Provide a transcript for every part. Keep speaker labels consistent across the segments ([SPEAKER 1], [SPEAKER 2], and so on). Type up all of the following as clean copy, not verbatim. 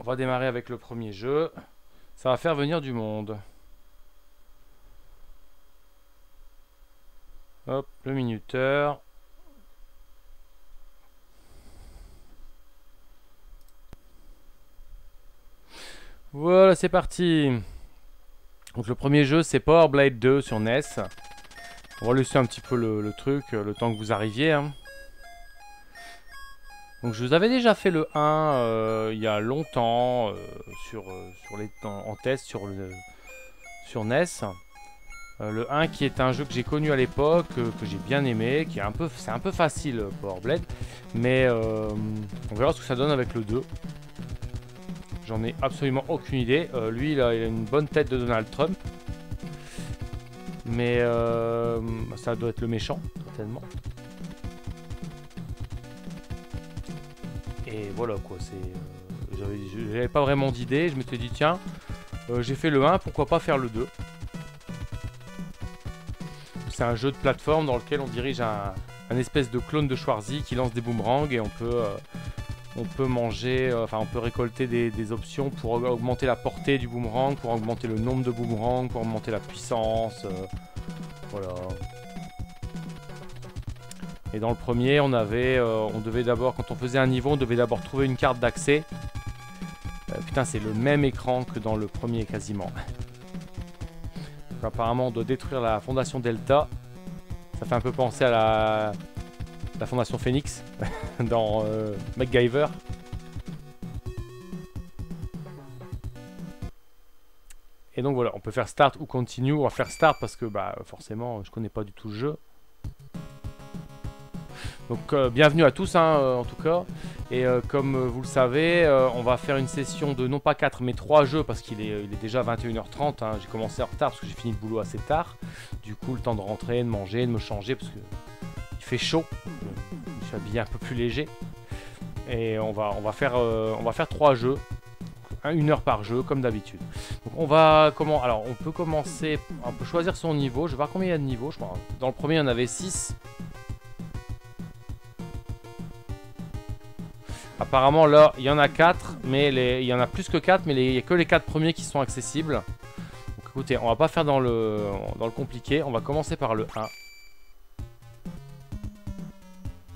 [SPEAKER 1] on va démarrer avec le premier jeu. Ça va faire venir du monde. Hop, le minuteur. Voilà, c'est parti. Donc le premier jeu, c'est Power Blade 2 sur NES. On va laisser un petit peu le truc, le temps que vous arriviez. Hein. Donc je vous avais déjà fait le 1 il y a longtemps en test sur NES. Le 1 qui est un jeu que j'ai connu à l'époque, que j'ai bien aimé, c'est un peu facile Power Blade, mais on verra ce que ça donne avec le 2. J'en ai absolument aucune idée. Lui il a une bonne tête de Donald Trump, mais ça doit être le méchant certainement. Et voilà quoi, j'avais pas vraiment d'idée, je m'étais dit tiens, j'ai fait le 1, pourquoi pas faire le 2. C'est un jeu de plateforme dans lequel on dirige un espèce de clone de Schwarzy qui lance des boomerangs et on peut manger, on peut récolter des options pour augmenter la portée du boomerang, pour augmenter le nombre de boomerangs, pour augmenter la puissance, voilà. Et dans le premier, on devait d'abord, quand on faisait un niveau, on devait d'abord trouver une carte d'accès. Putain, c'est le même écran que dans le premier quasiment. Donc, apparemment, on doit détruire la fondation Delta. Ça fait un peu penser à la fondation Phoenix dans MacGyver. Et donc voilà, on peut faire Start ou Continue. On va faire Start parce que forcément, je connais pas du tout le jeu. Donc bienvenue à tous hein, en tout cas. Et comme vous le savez, on va faire une session de non pas 4 mais 3 jeux parce qu'il est déjà 21h30. Hein. J'ai commencé en retard parce que j'ai fini le boulot assez tard. Du coup le temps de rentrer, de manger, de me changer parce que il fait chaud. Je suis habillé un peu plus léger. Et on va faire 3 jeux. 1 heure par jeu comme d'habitude. Donc alors on peut commencer, on peut choisir son niveau. Je vais voir combien il y a de niveaux. Je crois. Dans le premier il y en avait 6. Apparemment là il y en a 4, mais il y en a plus que 4, mais il n'y a que les 4 premiers qui sont accessibles. Donc écoutez, on va pas faire dans le compliqué, on va commencer par le 1.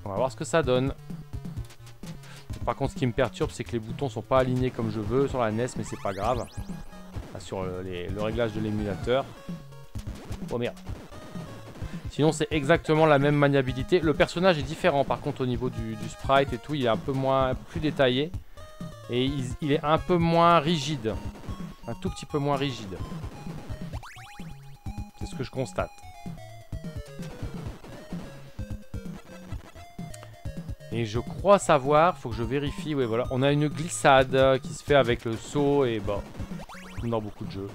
[SPEAKER 1] On va voir ce que ça donne. Par contre ce qui me perturbe c'est que les boutons sont pas alignés comme je veux sur la NES, mais c'est pas grave. Là, sur le réglage de l'émulateur. Oh merde. Sinon c'est exactement la même maniabilité. Le personnage est différent par contre au niveau du sprite et tout. Il est un peu plus détaillé. Et il est un peu moins rigide. Un tout petit peu moins rigide. C'est ce que je constate. Et je crois savoir, faut que je vérifie, ouais voilà. On a une glissade qui se fait avec le saut et comme dans beaucoup de jeux.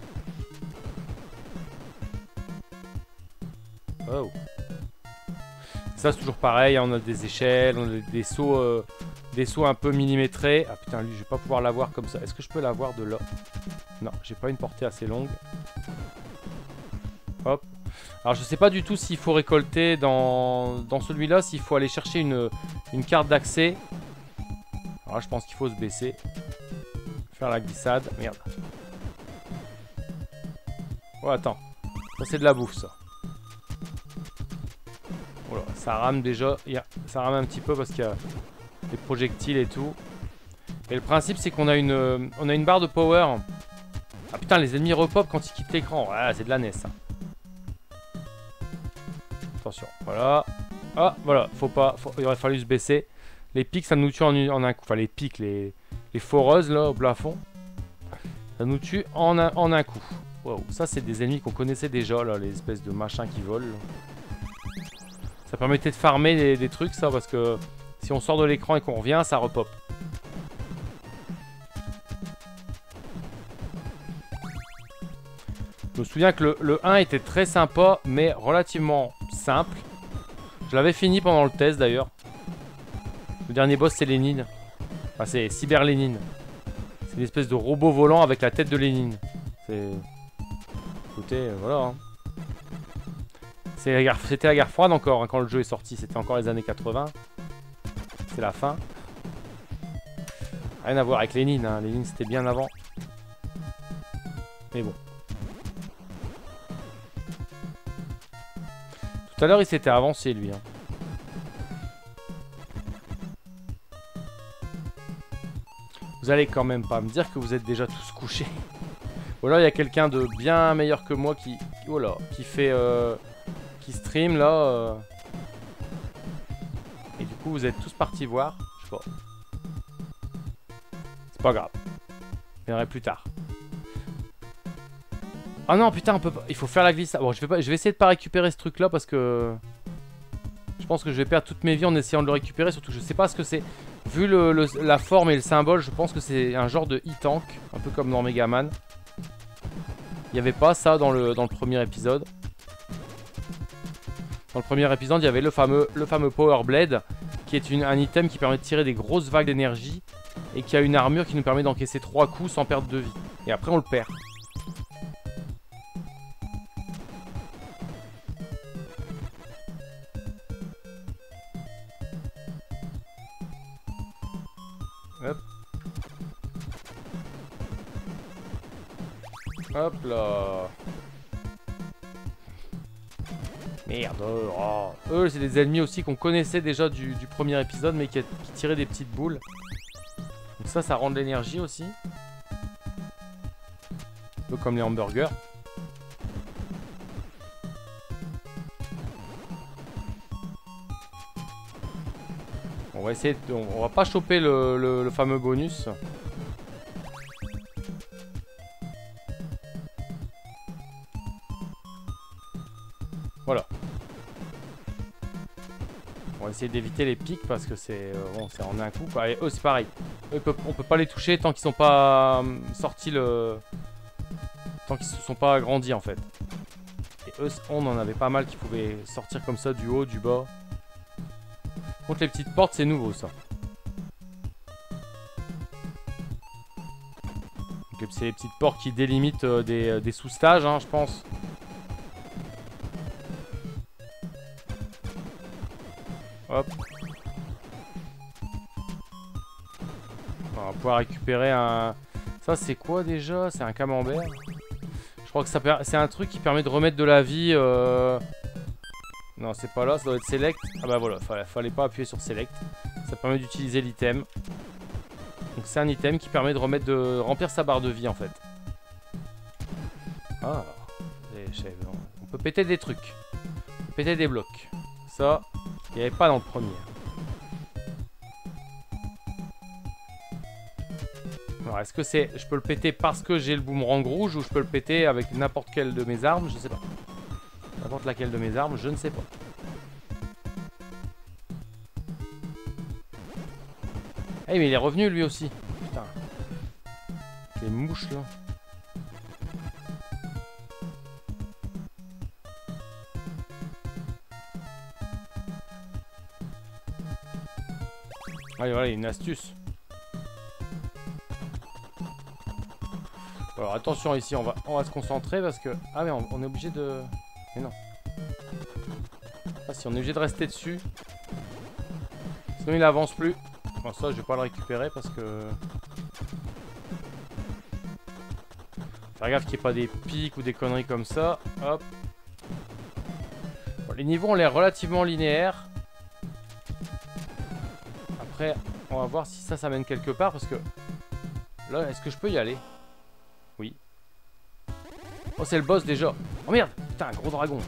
[SPEAKER 1] Oh. Ça c'est toujours pareil, hein, on a des échelles, on a des sauts un peu millimétrés. Ah putain lui je vais pas pouvoir l'avoir comme ça. Est-ce que je peux l'avoir de là? Non, j'ai pas une portée assez longue. Hop. Alors je sais pas du tout s'il faut récolter dans celui-là, s'il faut aller chercher une carte d'accès. Alors là je pense qu'il faut se baisser. Faire la glissade. Merde. Oh attends. Ça c'est de la bouffe ça. Voilà, ça rame déjà, ça rame un petit peu parce qu'il y a des projectiles et tout. Et le principe c'est qu'on a une barre de power. Ah putain les ennemis repop quand ils quittent l'écran. Ouais, c'est de la NES. Hein. Attention, voilà. Ah voilà, il aurait fallu se baisser. Les pics ça nous tue en un coup. Enfin les pics, les foreuses là au plafond. Ça nous tue en un coup. Wow, ça c'est des ennemis qu'on connaissait déjà là, les espèces de machins qui volent. Ça permettait de farmer des trucs ça parce que si on sort de l'écran et qu'on revient ça repop. Je me souviens que le 1 était très sympa mais relativement simple. Je l'avais fini pendant le test d'ailleurs. Le dernier boss c'est Lénine. Enfin c'est Cyber Lénine. C'est une espèce de robot volant avec la tête de Lénine. C'est... Écoutez, voilà hein. C'était la guerre froide encore hein, quand le jeu est sorti. C'était encore les années 80. C'est la fin. Rien à voir avec Lénine, hein. Lénine c'était bien avant. Mais bon. Tout à l'heure il s'était avancé lui. Hein. Vous allez quand même pas me dire que vous êtes déjà tous couchés. Ou alors il y a quelqu'un de bien meilleur que moi qui... Oh là, qui fait... qui stream là. Et du coup vous êtes tous partis voir. Je sais pas. C'est pas grave. Je viendrai plus tard. Ah non putain on peut pas... Il faut faire la glisse. Bon je vais essayer de pas récupérer ce truc là parce que... Je pense que je vais perdre toutes mes vies en essayant de le récupérer. Surtout que je sais pas ce que c'est. Vu la forme et le symbole, je pense que c'est un genre de e-tank. Un peu comme dans Megaman. Il n'y avait pas ça dans le premier épisode. Dans le premier épisode, il y avait le fameux Power Blade, qui est un item qui permet de tirer des grosses vagues d'énergie et qui a une armure qui nous permet d'encaisser 3 coups sans perte de vie. Et après, on le perd. Hop. Hop là. Merde. Oh. Eux, c'est des ennemis aussi qu'on connaissait déjà du premier épisode, mais qui tiraient des petites boules. Donc ça rend de l'énergie aussi. Un peu comme les hamburgers. On va essayer de... On va pas choper le fameux bonus. Voilà. On va essayer d'éviter les pics parce que c'est... bon, c'est en un coup quoi. Et eux c'est pareil. Eux, on peut pas les toucher tant qu'ils sont pas sortis le... Tant qu'ils se sont pas agrandis en fait. Et eux, on en avait pas mal qui pouvaient sortir comme ça du haut, du bas. Contre les petites portes, c'est nouveau ça. C'est les petites portes qui délimitent des sous-stages, hein, je pense. Hop. On va pouvoir récupérer un... Ça, c'est quoi déjà? C'est un camembert. Je crois que c'est un truc qui permet de remettre de la vie... Non, c'est pas là, ça doit être select. Ah bah voilà, fallait pas appuyer sur select. Ça permet d'utiliser l'item. Donc c'est un item qui permet de remplir sa barre de vie en fait. Ah, on peut péter des trucs. On peut péter des blocs. Ça, il n'y avait pas dans le premier. Alors est-ce que c'est... Je peux le péter parce que j'ai le boomerang rouge ou je peux le péter avec n'importe quelle de mes armes? Je sais pas. N'importe laquelle de mes armes, je ne sais pas. Eh mais il est revenu lui aussi. Putain. Les mouches là. Allez voilà, une astuce. Alors attention ici, on va se concentrer parce que... Ah mais on est obligé de... Mais non. Ah si, on est obligé de rester dessus. Sinon il avance plus. Bon ça je vais pas le récupérer parce que... Faire gaffe qu'il n'y ait pas des pics ou des conneries comme ça. Hop. Bon, les niveaux ont l'air relativement linéaires. Après, on va voir si ça mène quelque part parce que... Là, est-ce que je peux y aller? Oui. Oh, c'est le boss déjà. Oh merde! Putain, un gros dragon.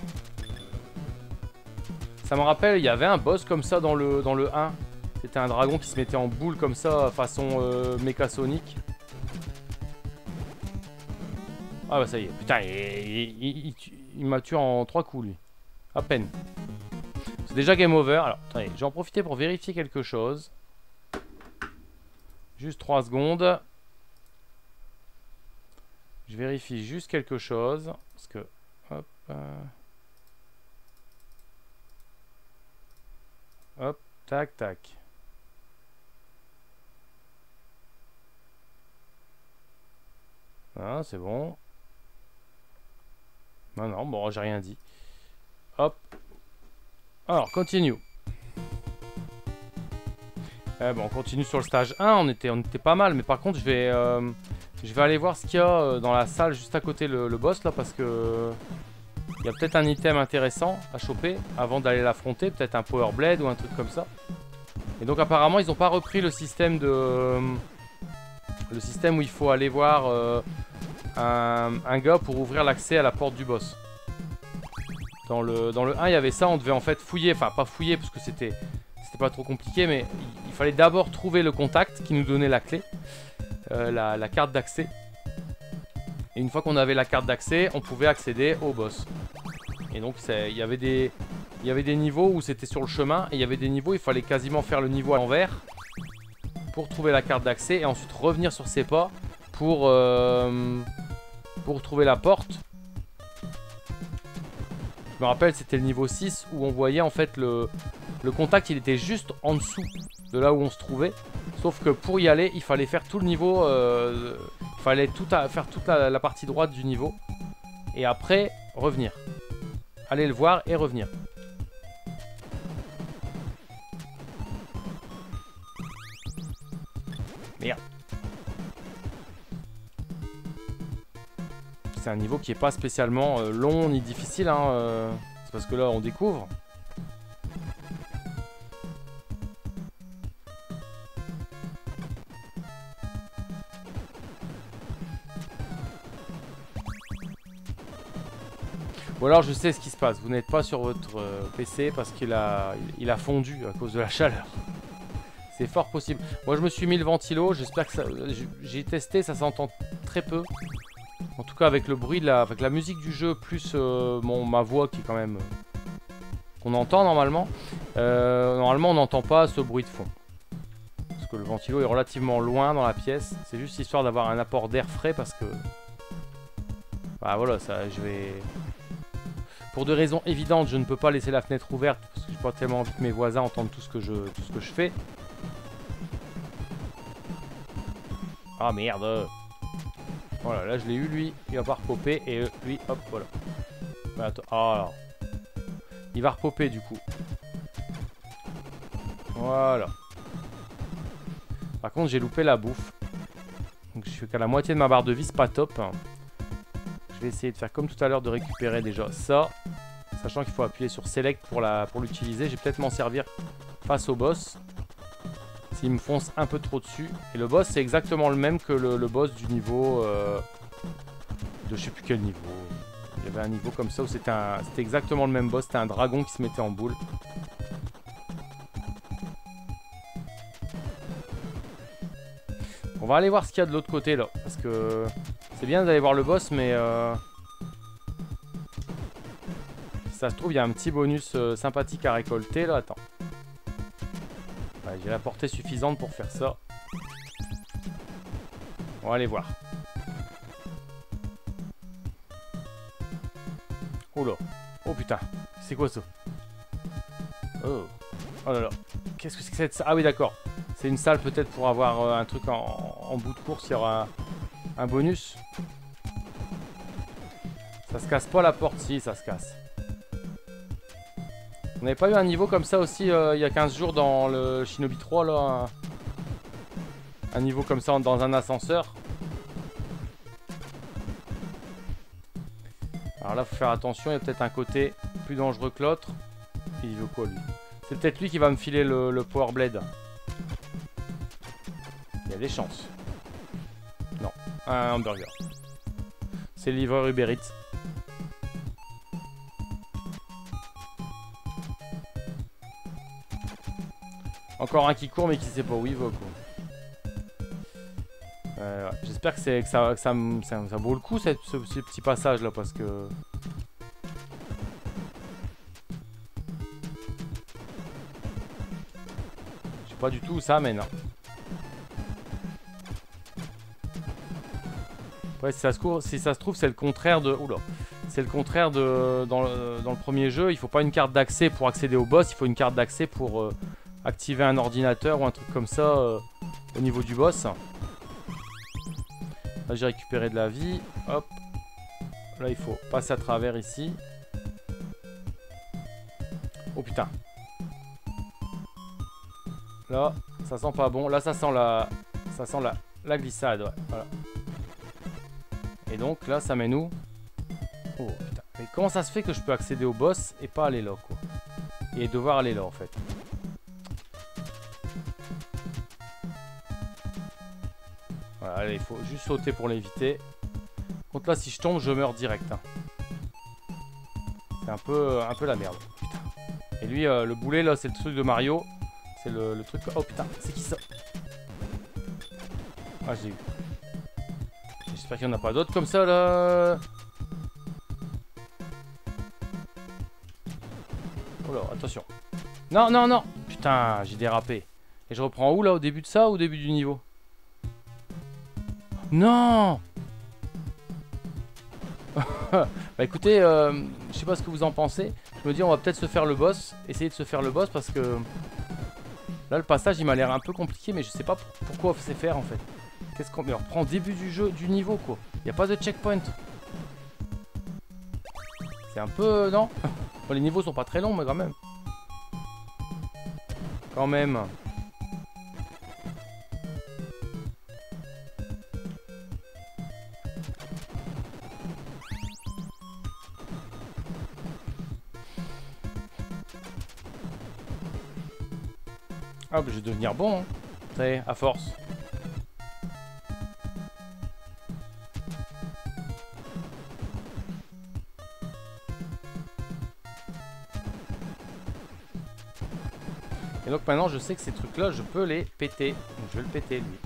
[SPEAKER 1] Ça me rappelle, il y avait un boss comme ça dans le 1. C'était un dragon qui se mettait en boule comme ça, façon Mecha Sonic. Ah bah ça y est. Putain, il m'a tué en 3 coups, lui. À peine. C'est déjà game over. Alors, attendez, je vais en profiter pour vérifier quelque chose. Juste 3 secondes. Je vérifie juste quelque chose. Parce que... Hop. Hop. Tac, tac. Ah, c'est bon. Non, non, bon, j'ai rien dit. Hop. Alors, continue. Bon, on continue sur le stage 1, on était pas mal, mais par contre je vais aller voir ce qu'il y a dans la salle juste à côté le boss là, parce que il y a peut-être un item intéressant à choper avant d'aller l'affronter, peut-être un Power Blade ou un truc comme ça. Et donc apparemment ils n'ont pas repris le système où il faut aller voir un gars pour ouvrir l'accès à la porte du boss. Dans le 1 il y avait ça, on devait en fait fouiller, enfin pas fouiller parce que c'était pas trop compliqué, mais il fallait d'abord trouver le contact qui nous donnait la clé, la carte d'accès. Et une fois qu'on avait la carte d'accès, on pouvait accéder au boss. Et donc il y avait des niveaux où c'était sur le chemin, et il y avait des niveaux où il fallait quasiment faire le niveau à l'envers pour trouver la carte d'accès et ensuite revenir sur ses pas pour trouver la porte. Je me rappelle, c'était le niveau 6 où on voyait en fait le contact, il était juste en dessous de là où on se trouvait. Sauf que pour y aller, il fallait faire tout le niveau, il fallait faire toute la partie droite du niveau. Et après, revenir. Aller le voir et revenir. Merde. C'est un niveau qui est pas spécialement long ni difficile, hein. C'est parce que là, on découvre. Ou alors je sais ce qui se passe, vous n'êtes pas sur votre PC parce qu'il a fondu à cause de la chaleur. C'est fort possible. Moi je me suis mis le ventilo, j'espère que ça... J'ai testé, ça s'entend très peu. En tout cas avec le bruit, avec la musique du jeu, plus ma voix qui est quand même... qu'on entend normalement. Normalement on n'entend pas ce bruit de fond. Parce que le ventilo est relativement loin dans la pièce. C'est juste histoire d'avoir un apport d'air frais parce que... Bah voilà, ça je vais... Pour des raisons évidentes, je ne peux pas laisser la fenêtre ouverte parce que j'ai pas tellement envie que mes voisins entendent tout ce que je fais. Ah merde. Voilà, là je l'ai eu lui, il va pas repopper et lui, hop, voilà. Bah, attends, oh, alors. Il va repopper du coup. Voilà. Par contre, j'ai loupé la bouffe. Donc je suis qu'à la moitié de ma barre de vie, c'est pas top. Je vais essayer de faire comme tout à l'heure, de récupérer déjà ça. Sachant qu'il faut appuyer sur Select pour l'utiliser. Je vais peut-être m'en servir face au boss. S'il me fonce un peu trop dessus. Et le boss, c'est exactement le même que le boss du niveau... de je sais plus quel niveau. Il y avait un niveau comme ça où c'était exactement le même boss. C'était un dragon qui se mettait en boule. On va aller voir ce qu'il y a de l'autre côté là. Parce que c'est bien d'aller voir le boss, mais... si ça se trouve, il y a un petit bonus sympathique à récolter là. Attends. Ouais, j'ai la portée suffisante pour faire ça. On va aller voir. Oh là. Oh putain. C'est quoi ça? Oh. Oh là là. Qu'est-ce que c'est que cette salle? Ah oui, d'accord. C'est une salle peut-être pour avoir un truc en bout de course. Il y aura un bonus. Ça se casse pas la porte? Si, ça se casse. On n'avait pas eu un niveau comme ça aussi il y a 15 jours dans le Shinobi 3 là, un niveau comme ça dans un ascenseur. Alors là faut faire attention, il y a peut-être un côté plus dangereux que l'autre. Il veut quoi lui? C'est peut-être lui qui va me filer le Power Blade. Il y a des chances. Non, un hamburger. C'est le livreur Uber Eats. Encore un qui court mais qui sait pas où il va quoi. Ouais. J'espère que ça vaut le coup ce petit passage là parce que... Je sais pas du tout où ça amène. Ouais, si ça se trouve c'est le contraire de... Oula. C'est le contraire de... Dans le premier jeu, il faut pas une carte d'accès pour accéder au boss, il faut une carte d'accès pour... activer un ordinateur ou un truc comme ça au niveau du boss. Là j'ai récupéré de la vie. Hop. Là il faut passer à travers ici. Oh putain. Là. Ça sent pas bon. Là, ça sent la glissade. Ouais, voilà. Et donc, là, ça mène où? Oh, putain. Mais comment ça se fait que je peux accéder au boss et pas aller là, quoi? Et devoir aller là, en fait. Voilà, allez, il faut juste sauter pour l'éviter. Contre là, si je tombe, je meurs direct. Hein. C'est un peu la merde. Putain. Et lui, le boulet, là, c'est le truc de Mario. C'est le truc... Oh, putain, c'est qui ça? Ah, j'ai eu. J'espère qu'il n'y en a pas d'autres comme ça, là. Oh là, attention. Non, non, non. Putain, j'ai dérapé. Et je reprends où, là? Au début de ça ou au début du niveau? Non. Bah écoutez, je sais pas ce que vous en pensez. Je me dis on va peut-être se faire le boss. Essayer de se faire le boss parce que... Là le passage il m'a l'air un peu compliqué mais je sais pas pourquoi c'est faire en fait. Qu'est-ce qu'on... Mais on reprend début du jeu, du niveau quoi. Y a pas de checkpoint. C'est un peu... non. Bon, les niveaux sont pas très longs mais quand même. Quand même. Ah bah je vais devenir bon, hein. Ça y est, à force. Et donc maintenant je sais que ces trucs là je peux les péter. Donc je vais le péter lui.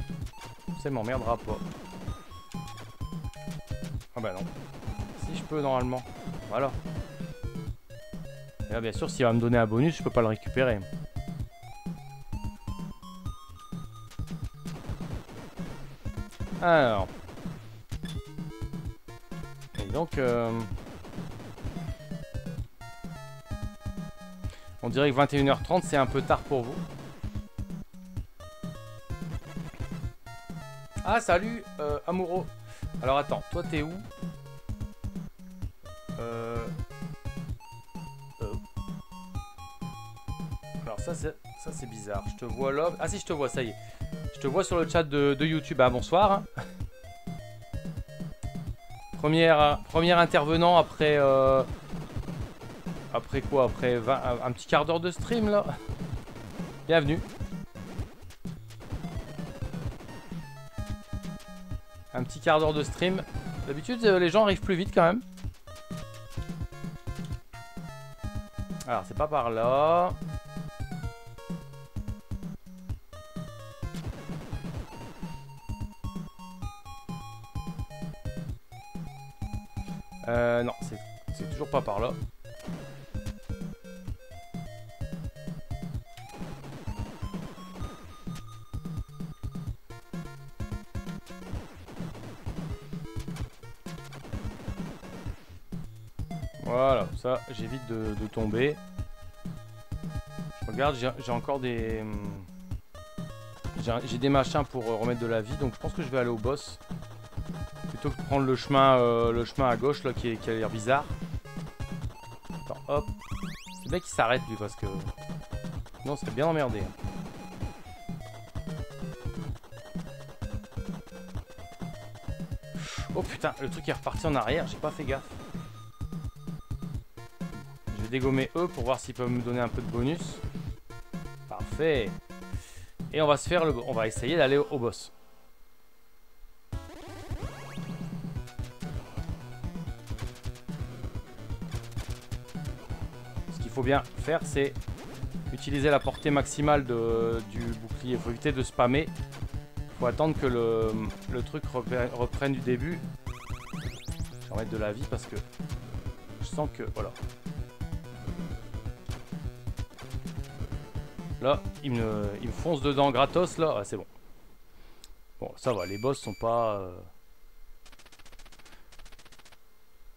[SPEAKER 1] Ça m'emmerdera pas. Ah bah non. Si je peux normalement. Voilà. Et là bien sûr s'il va me donner un bonus je peux pas le récupérer. Alors. Et donc... on dirait que 21h30 c'est un peu tard pour vous. Ah salut Amouro. Alors attends, toi t'es où? Alors ça c'est bizarre. Je te vois là. Ah si je te vois, ça y est. Je te vois sur le chat de YouTube. Ah bonsoir. Premier intervenant après... après quoi? Après un petit quart d'heure de stream là. Bienvenue. Un petit quart d'heure de stream. D'habitude les gens arrivent plus vite quand même. Alors c'est pas par là. Non, c'est toujours pas par là. Voilà, ça j'évite de tomber. Je regarde, j'ai encore des... J'ai des machins pour remettre de la vie, donc je pense que je vais aller au boss. Plutôt que de prendre le chemin à gauche là qui a l'air bizarre. Attends, hop. C'est bien qu'il s'arrête lui parce que... Non, c'est bien emmerdé. Oh putain, le truc est reparti en arrière, j'ai pas fait gaffe. Je vais dégommer eux pour voir s'ils peuvent me donner un peu de bonus. Parfait. Et on va se faire on va essayer d'aller au boss. Ce qu'il faut bien faire, c'est utiliser la portée maximale du bouclier. Il faut éviter de spammer. Il faut attendre que le truc reprenne du début. Je vais remettre de la vie parce que je sens que... Voilà. Là, il me fonce dedans gratos, là. Ah, c'est bon. Bon, ça va, les boss sont pas...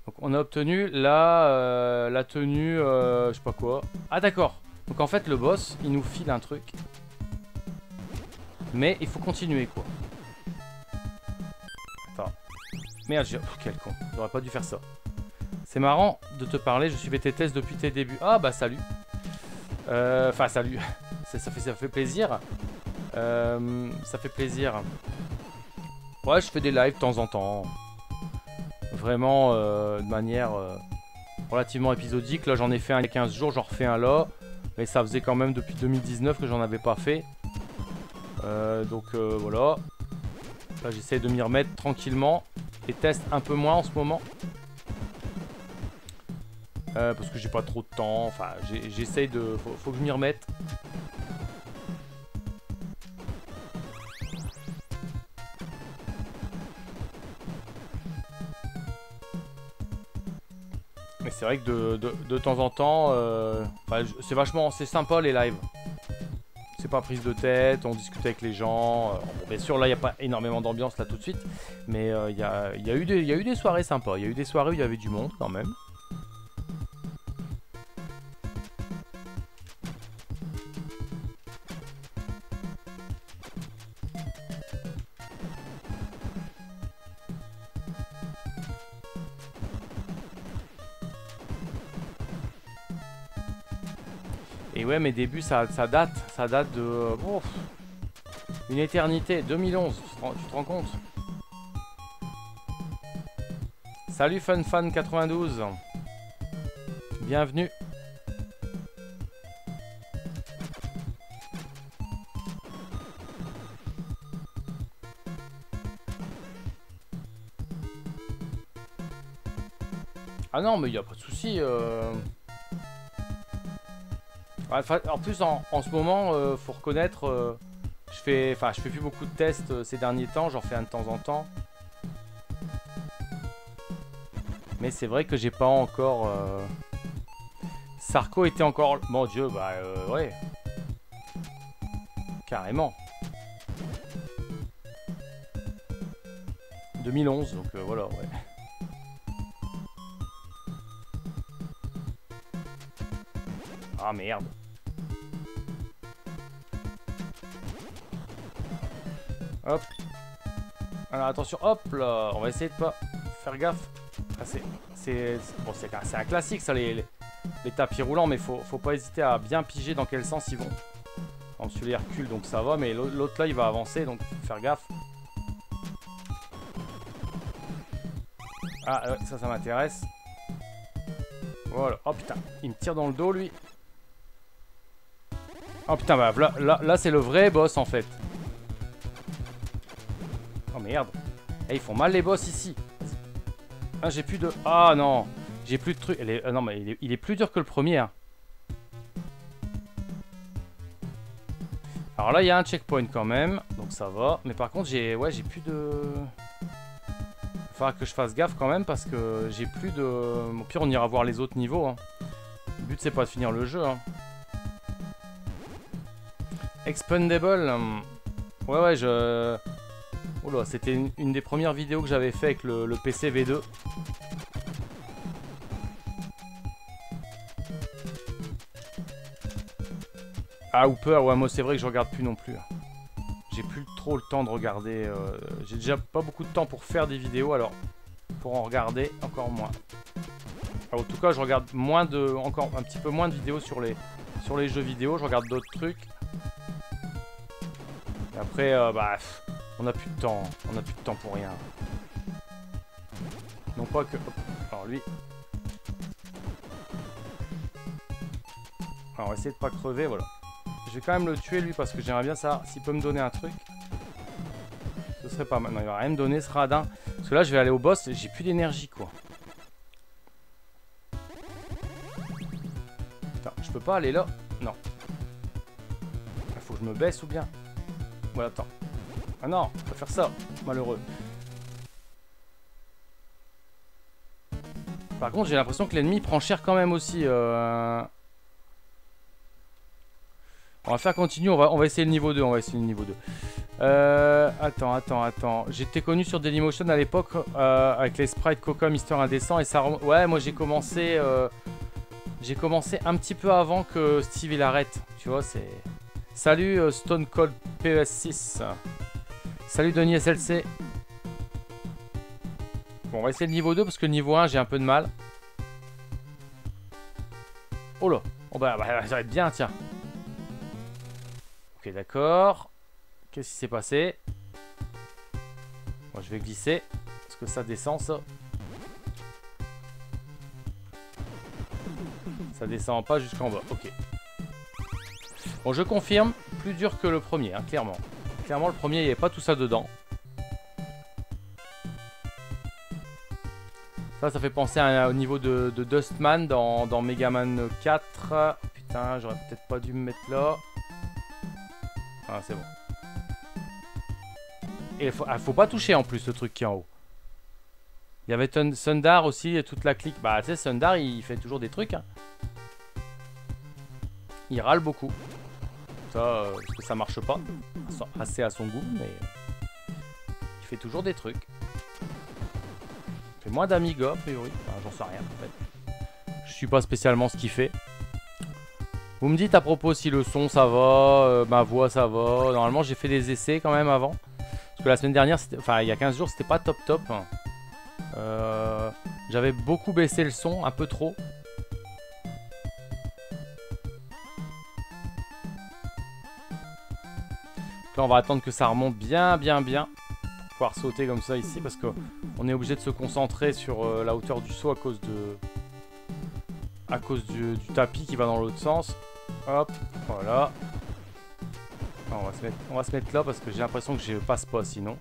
[SPEAKER 1] Donc, on a obtenu la tenue... je sais pas quoi. Ah, d'accord. Donc, en fait, le boss, il nous file un truc. Mais il faut continuer, quoi. Enfin... Merde, oh, quel con. J'aurais pas dû faire ça. C'est marrant de te parler. Je suis BTTS depuis tes débuts. Ah, bah, salut. Enfin, salut. Ça fait plaisir. Ça fait plaisir. Ouais, je fais des lives de temps en temps. Vraiment de manière relativement épisodique. Là, j'en ai fait un il y a 15 jours, j'en refais un là. Mais ça faisait quand même depuis 2019 que j'en avais pas fait. Donc voilà. Là, j'essaie de m'y remettre tranquillement. Et teste un peu moins en ce moment. Parce que j'ai pas trop de temps. Enfin, j'essaye de... Faut que je m'y remette. Mais c'est vrai que de temps en temps, c'est vachement, c'est sympa les lives. C'est pas prise de tête, on discute avec les gens. Bon, bien sûr, là, il n'y a pas énormément d'ambiance là tout de suite. Mais il y a eu des soirées sympas. Il y a eu des soirées où il y avait du monde quand même. Et ouais, mes débuts, ça date de... une éternité, 2011, tu te rends compte? Salut FunFan92. Bienvenue. Ah non, mais il n'y a pas de souci. En plus, en ce moment, faut reconnaître, je fais plus beaucoup de tests ces derniers temps, j'en fais un de temps en temps. Mais c'est vrai que j'ai pas encore... Sarko était encore... Mon Dieu, bah ouais. Carrément. 2011, donc voilà, ouais. Ah merde. Hop. Alors attention, hop là. On va essayer de pas faire gaffe. Ah, c'est un classique ça, les tapis roulants, mais faut pas hésiter à bien piger dans quel sens ils vont. En celui-là il recule donc ça va, mais l'autre là il va avancer donc faut faire gaffe. Ah ouais, ça m'intéresse. Voilà. Oh putain, il me tire dans le dos lui. Oh putain, bah là c'est le vrai boss en fait. Oh merde. Eh, ils font mal les boss ici. Ah, j'ai plus de... Ah non. J'ai plus de trucs. Non mais il est plus dur que le premier. Hein. Alors là il y a un checkpoint quand même. Donc ça va. Mais par contre j'ai plus de... Il faudra que je fasse gaffe quand même parce que j'ai plus de... Au pire on ira voir les autres niveaux. Hein. Le but c'est pas de finir le jeu. Hein. Expendable. Ouais, je... Oula, c'était une des premières vidéos que j'avais fait avec le PC V2. Ah, Hooper, ouais, moi c'est vrai que je regarde plus non plus. J'ai plus trop le temps de regarder. J'ai déjà pas beaucoup de temps pour faire des vidéos, alors pour en regarder, encore moins. Alors, en tout cas, je regarde encore un petit peu moins de vidéos sur les jeux vidéo. Je regarde d'autres trucs. Et après, on n'a plus de temps. On n'a plus de temps pour rien. Non pas que... Hop. Alors lui... Alors, on va essayer de pas crever, voilà. Je vais quand même le tuer lui parce que j'aimerais bien ça. S'il peut me donner un truc, ce serait pas mal. Non, il va rien me donner ce radin. Parce que là, je vais aller au boss et j'ai plus d'énergie quoi. Attends, je peux pas aller là? Non. Il faut que je me baisse ou bien. Voilà, attends. Ah non, on va faire ça. Malheureux. Par contre, j'ai l'impression que l'ennemi prend cher quand même aussi. On va faire continue, on va essayer le niveau 2, Attends. J'étais connu sur Dailymotion à l'époque avec les sprites Coca, Mister Indécent et ça... Ouais, moi j'ai commencé un petit peu avant que Steve il arrête. Tu vois, c'est... Salut Stone Cold PES6. Salut Denis SLC. Bon, on va essayer le niveau 2 parce que le niveau 1 j'ai un peu de mal. Oh là. Oh bah ça va être bien, tiens. Ok, d'accord. Qu'est-ce qui s'est passé? Moi je vais glisser. Parce que ça descend ça. Ça descend pas jusqu'en bas. Ok. Bon, je confirme. Plus dur que le premier, hein, clairement. Clairement, le premier, il n'y avait pas tout ça dedans. Ça fait penser au niveau de Dustman dans Mega Man 4. Putain, j'aurais peut-être pas dû me mettre là. Ah, c'est bon. Et faut pas toucher en plus le truc qui est en haut. Il y avait Sundar aussi et toute la clique. Bah, tu sais, Sundar, il fait toujours des trucs. Hein. Il râle beaucoup. Ça, parce que ça marche pas. Assez à son goût, mais... il fait toujours des trucs. Il fait moins d'Amiga, a priori. Enfin, j'en sais rien, en fait. Je suis pas spécialement ce qu'il fait. Vous me dites à propos si le son, ça va, ma voix, ça va. Normalement, j'ai fait des essais quand même avant. Parce que la semaine dernière, enfin, il y a 15 jours, c'était pas top top. J'avais beaucoup baissé le son, un peu trop. Là, on va attendre que ça remonte bien. Pour pouvoir sauter comme ça ici. Parce qu'on est obligé de se concentrer sur la hauteur du saut à cause du tapis qui va dans l'autre sens. Hop, voilà. On va se mettre là parce que j'ai l'impression que je passe pas sinon.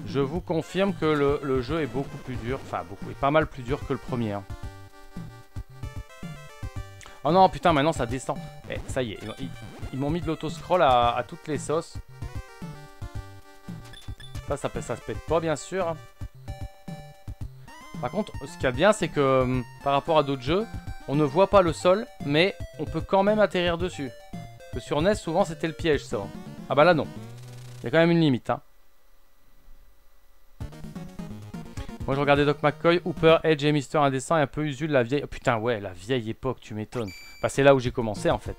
[SPEAKER 1] Je vous confirme que le jeu est beaucoup plus dur. Enfin, pas mal plus dur que le premier. Hein. Oh non, putain, maintenant ça descend. Eh, ça y est, ils m'ont mis de l'autoscroll à toutes les sauces. Ça se pète pas, bien sûr. Par contre, ce qu'il y a bien, c'est que par rapport à d'autres jeux, on ne voit pas le sol, mais on peut quand même atterrir dessus. Parce que sur NES, souvent, c'était le piège, ça. Ah bah là, non. Il y a quand même une limite, hein. Moi, je regardais Doc McCoy, Hooper, Edge et Mister Indécent et un peu Usul, la vieille... Oh, putain, ouais, la vieille époque, tu m'étonnes. Bah, c'est là où j'ai commencé, en fait.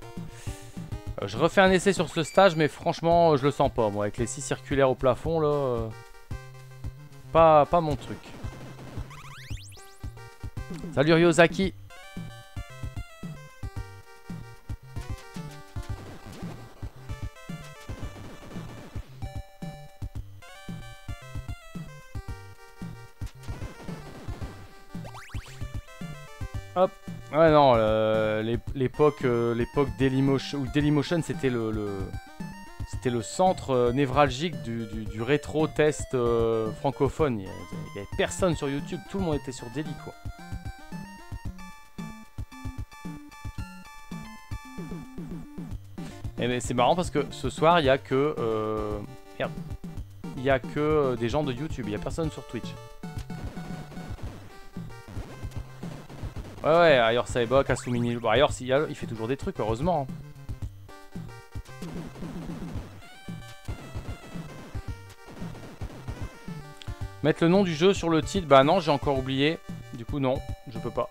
[SPEAKER 1] Je refais un essai sur ce stage, mais franchement, je le sens pas, moi. Avec les 6 circulaires au plafond, là... Pas mon truc. Salut Ryozaki. Hop. Ouais non, l'époque Dailymotion, ou Dailymotion c'était le centre névralgique du rétro test francophone. Il y avait personne sur YouTube, tout le monde était sur Daily quoi. Et c'est marrant parce que ce soir il y a que merde. Il y a que des gens de YouTube, il y a personne sur Twitch. Ouais, Ayor Saeba, Kasumini. Bon, Ayor, il fait toujours des trucs, heureusement. Mettre le nom du jeu sur le titre, bah non, j'ai encore oublié. Du coup, non, je peux pas.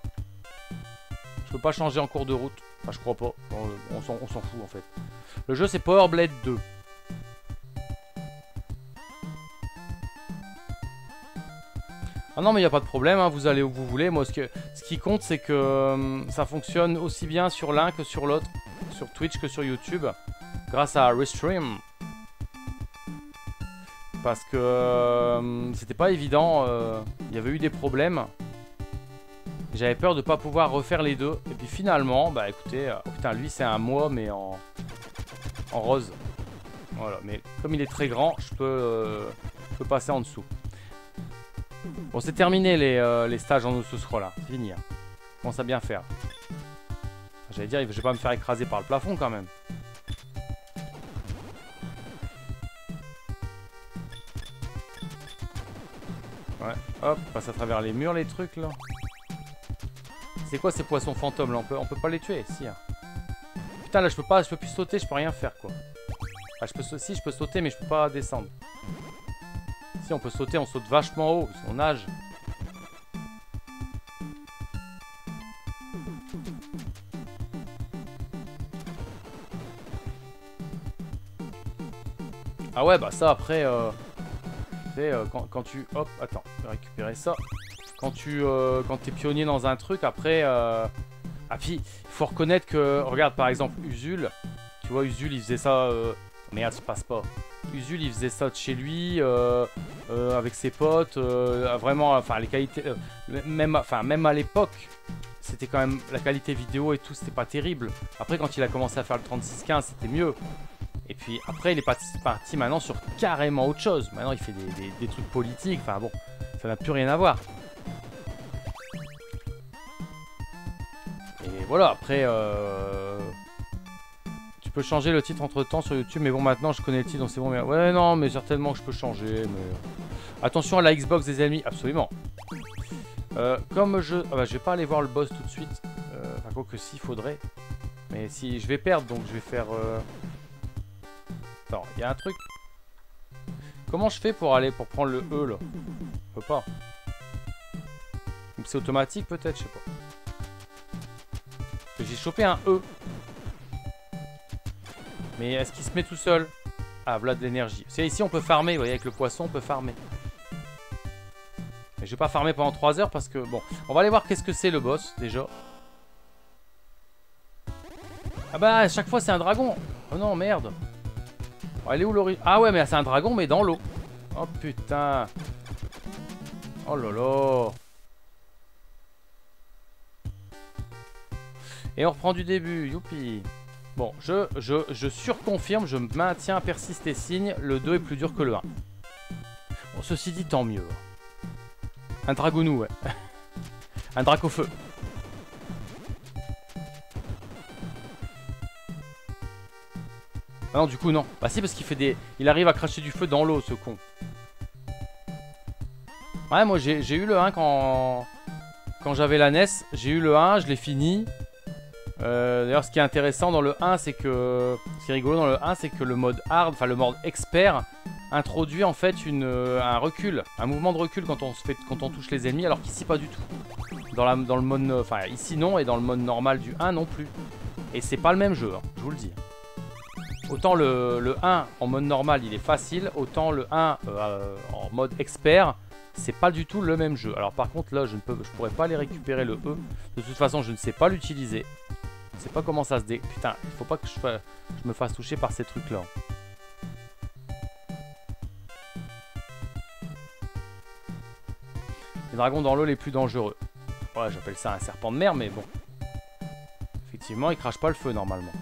[SPEAKER 1] Je peux pas changer en cours de route. Enfin, je crois pas. On s'en fout, en fait. Le jeu, c'est Power Blade 2. Ah non mais il n'y a pas de problème, hein, vous allez où vous voulez. Moi ce qui compte c'est que ça fonctionne aussi bien sur l'un que sur l'autre. Sur Twitch que sur YouTube. Grâce à Restream. Parce que c'était pas évident. Il y avait eu des problèmes. J'avais peur de pas pouvoir refaire les deux. Et puis finalement, bah écoutez, oh putain lui c'est un moi mais en rose. Voilà, mais comme il est très grand, je peux passer en dessous. Bon, c'est terminé les stages en auto-scroll là, c'est fini. Hein. Je commence à bien faire. J'allais dire, je vais pas me faire écraser par le plafond quand même. Ouais, hop, passe à travers les murs les trucs là. C'est quoi ces poissons fantômes là, on peut pas les tuer, si. Hein. Putain là je peux plus sauter, je peux rien faire quoi. Ah, si je peux sauter mais je peux pas descendre. Si on peut sauter, on saute vachement haut, on nage. Ah ouais bah ça après quand tu... Hop, attends, je vais récupérer ça. Quand t'es pionnier dans un truc, après... Ah puis, il faut reconnaître que... Regarde par exemple, Usul, Tu vois, Usul, il faisait ça... Merde, ça passe pas. Usul, il faisait ça de chez lui, avec ses potes. Vraiment, enfin, les qualités... même à l'époque, c'était quand même... La qualité vidéo et tout, c'était pas terrible. Après, quand il a commencé à faire le 3615, c'était mieux. Et puis après, il est parti maintenant sur carrément autre chose. Maintenant, il fait des trucs politiques. Enfin bon, ça n'a plus rien à voir. Et voilà, après... Tu peux changer le titre entre temps sur YouTube, mais bon, maintenant je connais le titre, donc c'est bon. Mais... Ouais, non, mais certainement que je peux changer. Mais... Attention à la Xbox des ennemis, absolument. Comme je... Ah bah, je vais pas aller voir le boss tout de suite. Enfin, quoi que si, faudrait. Mais si, je vais perdre, donc je vais faire... Attends, il y a un truc. Comment je fais pour prendre le E, là? Je peux pas. C'est automatique, peut-être, je sais pas. J'ai chopé un E. Mais est-ce qu'il se met tout seul? Ah, voilà de l'énergie. C'est ici, on peut farmer. Vous voyez, avec le poisson, on peut farmer. Mais je vais pas farmer pendant 3 heures parce que... Bon, on va aller voir qu'est-ce que c'est le boss, déjà. Ah bah, à chaque fois, c'est un dragon. Oh non, merde. Oh, elle est où l'origine? Ah ouais, mais c'est un dragon, mais dans l'eau. Oh putain. Oh là là. Et on reprend du début. Youpi. Bon, je surconfirme, je maintiens, persiste et signe. Le 2 est plus dur que le 1. Bon, ceci dit, tant mieux. Un dragounou, ouais. Un drac au feu. Ah non, du coup, non. Bah si, parce qu'il fait des... Il arrive à cracher du feu dans l'eau, ce con. Ouais, moi, j'ai eu le 1 quand j'avais la NES. J'ai eu le 1, je l'ai fini. D'ailleurs, ce qui est intéressant dans le 1, c'est que... Ce qui est rigolo dans le 1, c'est que le mode hard, enfin le mode expert, introduit en fait un recul, un mouvement de recul quand on touche les ennemis, alors qu'ici pas du tout. Dans le mode... Enfin, ici non, et dans le mode normal du 1 non plus. Et c'est pas le même jeu, hein, je vous le dis. Autant le 1 en mode normal, il est facile, autant le 1 en mode expert, c'est pas du tout le même jeu. Alors par contre, là, je pourrais pas aller récupérer le E. De toute façon, je ne sais pas l'utiliser. Je sais pas comment ça se dé... Putain, il faut pas que je me fasse toucher par ces trucs-là. Les dragons dans l'eau les plus dangereux. Ouais, j'appelle ça un serpent de mer, mais bon. Effectivement, il crache pas le feu, normalement.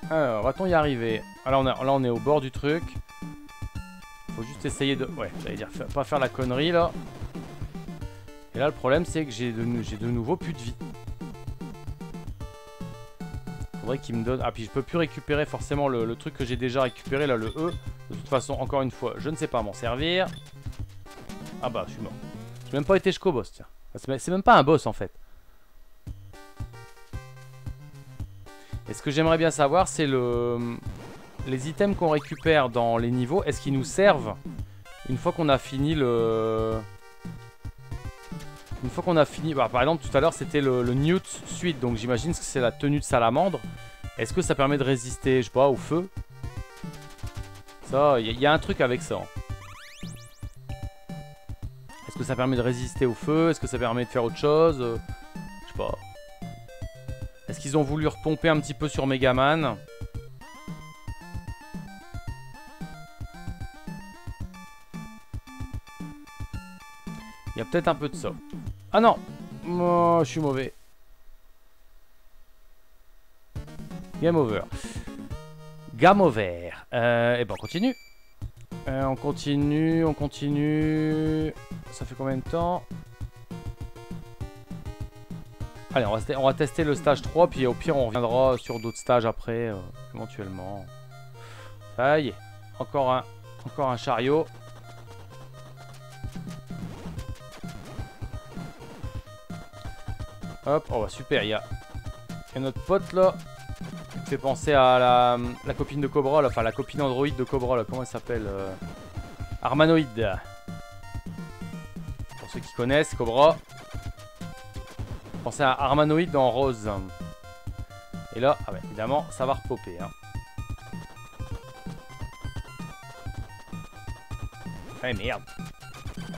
[SPEAKER 1] Alors, va-t-on y arriver? Là, on est au bord du truc. Faut juste essayer de... Ouais, j'allais dire, pas faire la connerie, là. Et là, le problème, c'est que j'ai de nouveau plus de vie. Faudrait qu'il me donne... Ah, puis je peux plus récupérer forcément le truc que j'ai déjà récupéré, là, le E. De toute façon, encore une fois, je ne sais pas m'en servir. Ah bah, je suis mort. J'ai même pas été jusqu'au boss, tiens. C'est même pas un boss, en fait. Et ce que j'aimerais bien savoir, c'est les items qu'on récupère dans les niveaux, est-ce qu'ils nous servent une fois qu'on a fini le... Une fois qu'on a fini... Bah, par exemple, tout à l'heure, c'était le Newt Suite, donc j'imagine que c'est la tenue de salamandre. Est-ce que ça permet de résister, je sais pas, au feu? Ça, il y a un truc avec ça. Est-ce que ça permet de résister au feu? Est-ce que ça permet de faire autre chose? Je sais pas. Est-ce qu'ils ont voulu repomper un petit peu sur Megaman? Il y a peut-être un peu de ça. Ah non! Oh, je suis mauvais. Game over. Game over. Et ben on continue. On continue. Ça fait combien de temps? Allez, on va tester le stage 3, puis au pire, on reviendra sur d'autres stages après, éventuellement. Ça y est, encore un chariot. Hop, oh bah super, il y a notre pote là, qui me fait penser à la copine de Cobra, là, enfin la copine Android de Cobra, là, comment elle s'appelle Armanoïde. Pour ceux qui connaissent, Cobra. Pensez à Armanoïde dans Rose. Et là, ah bah, évidemment, ça va repopper. Hein. Ah merde.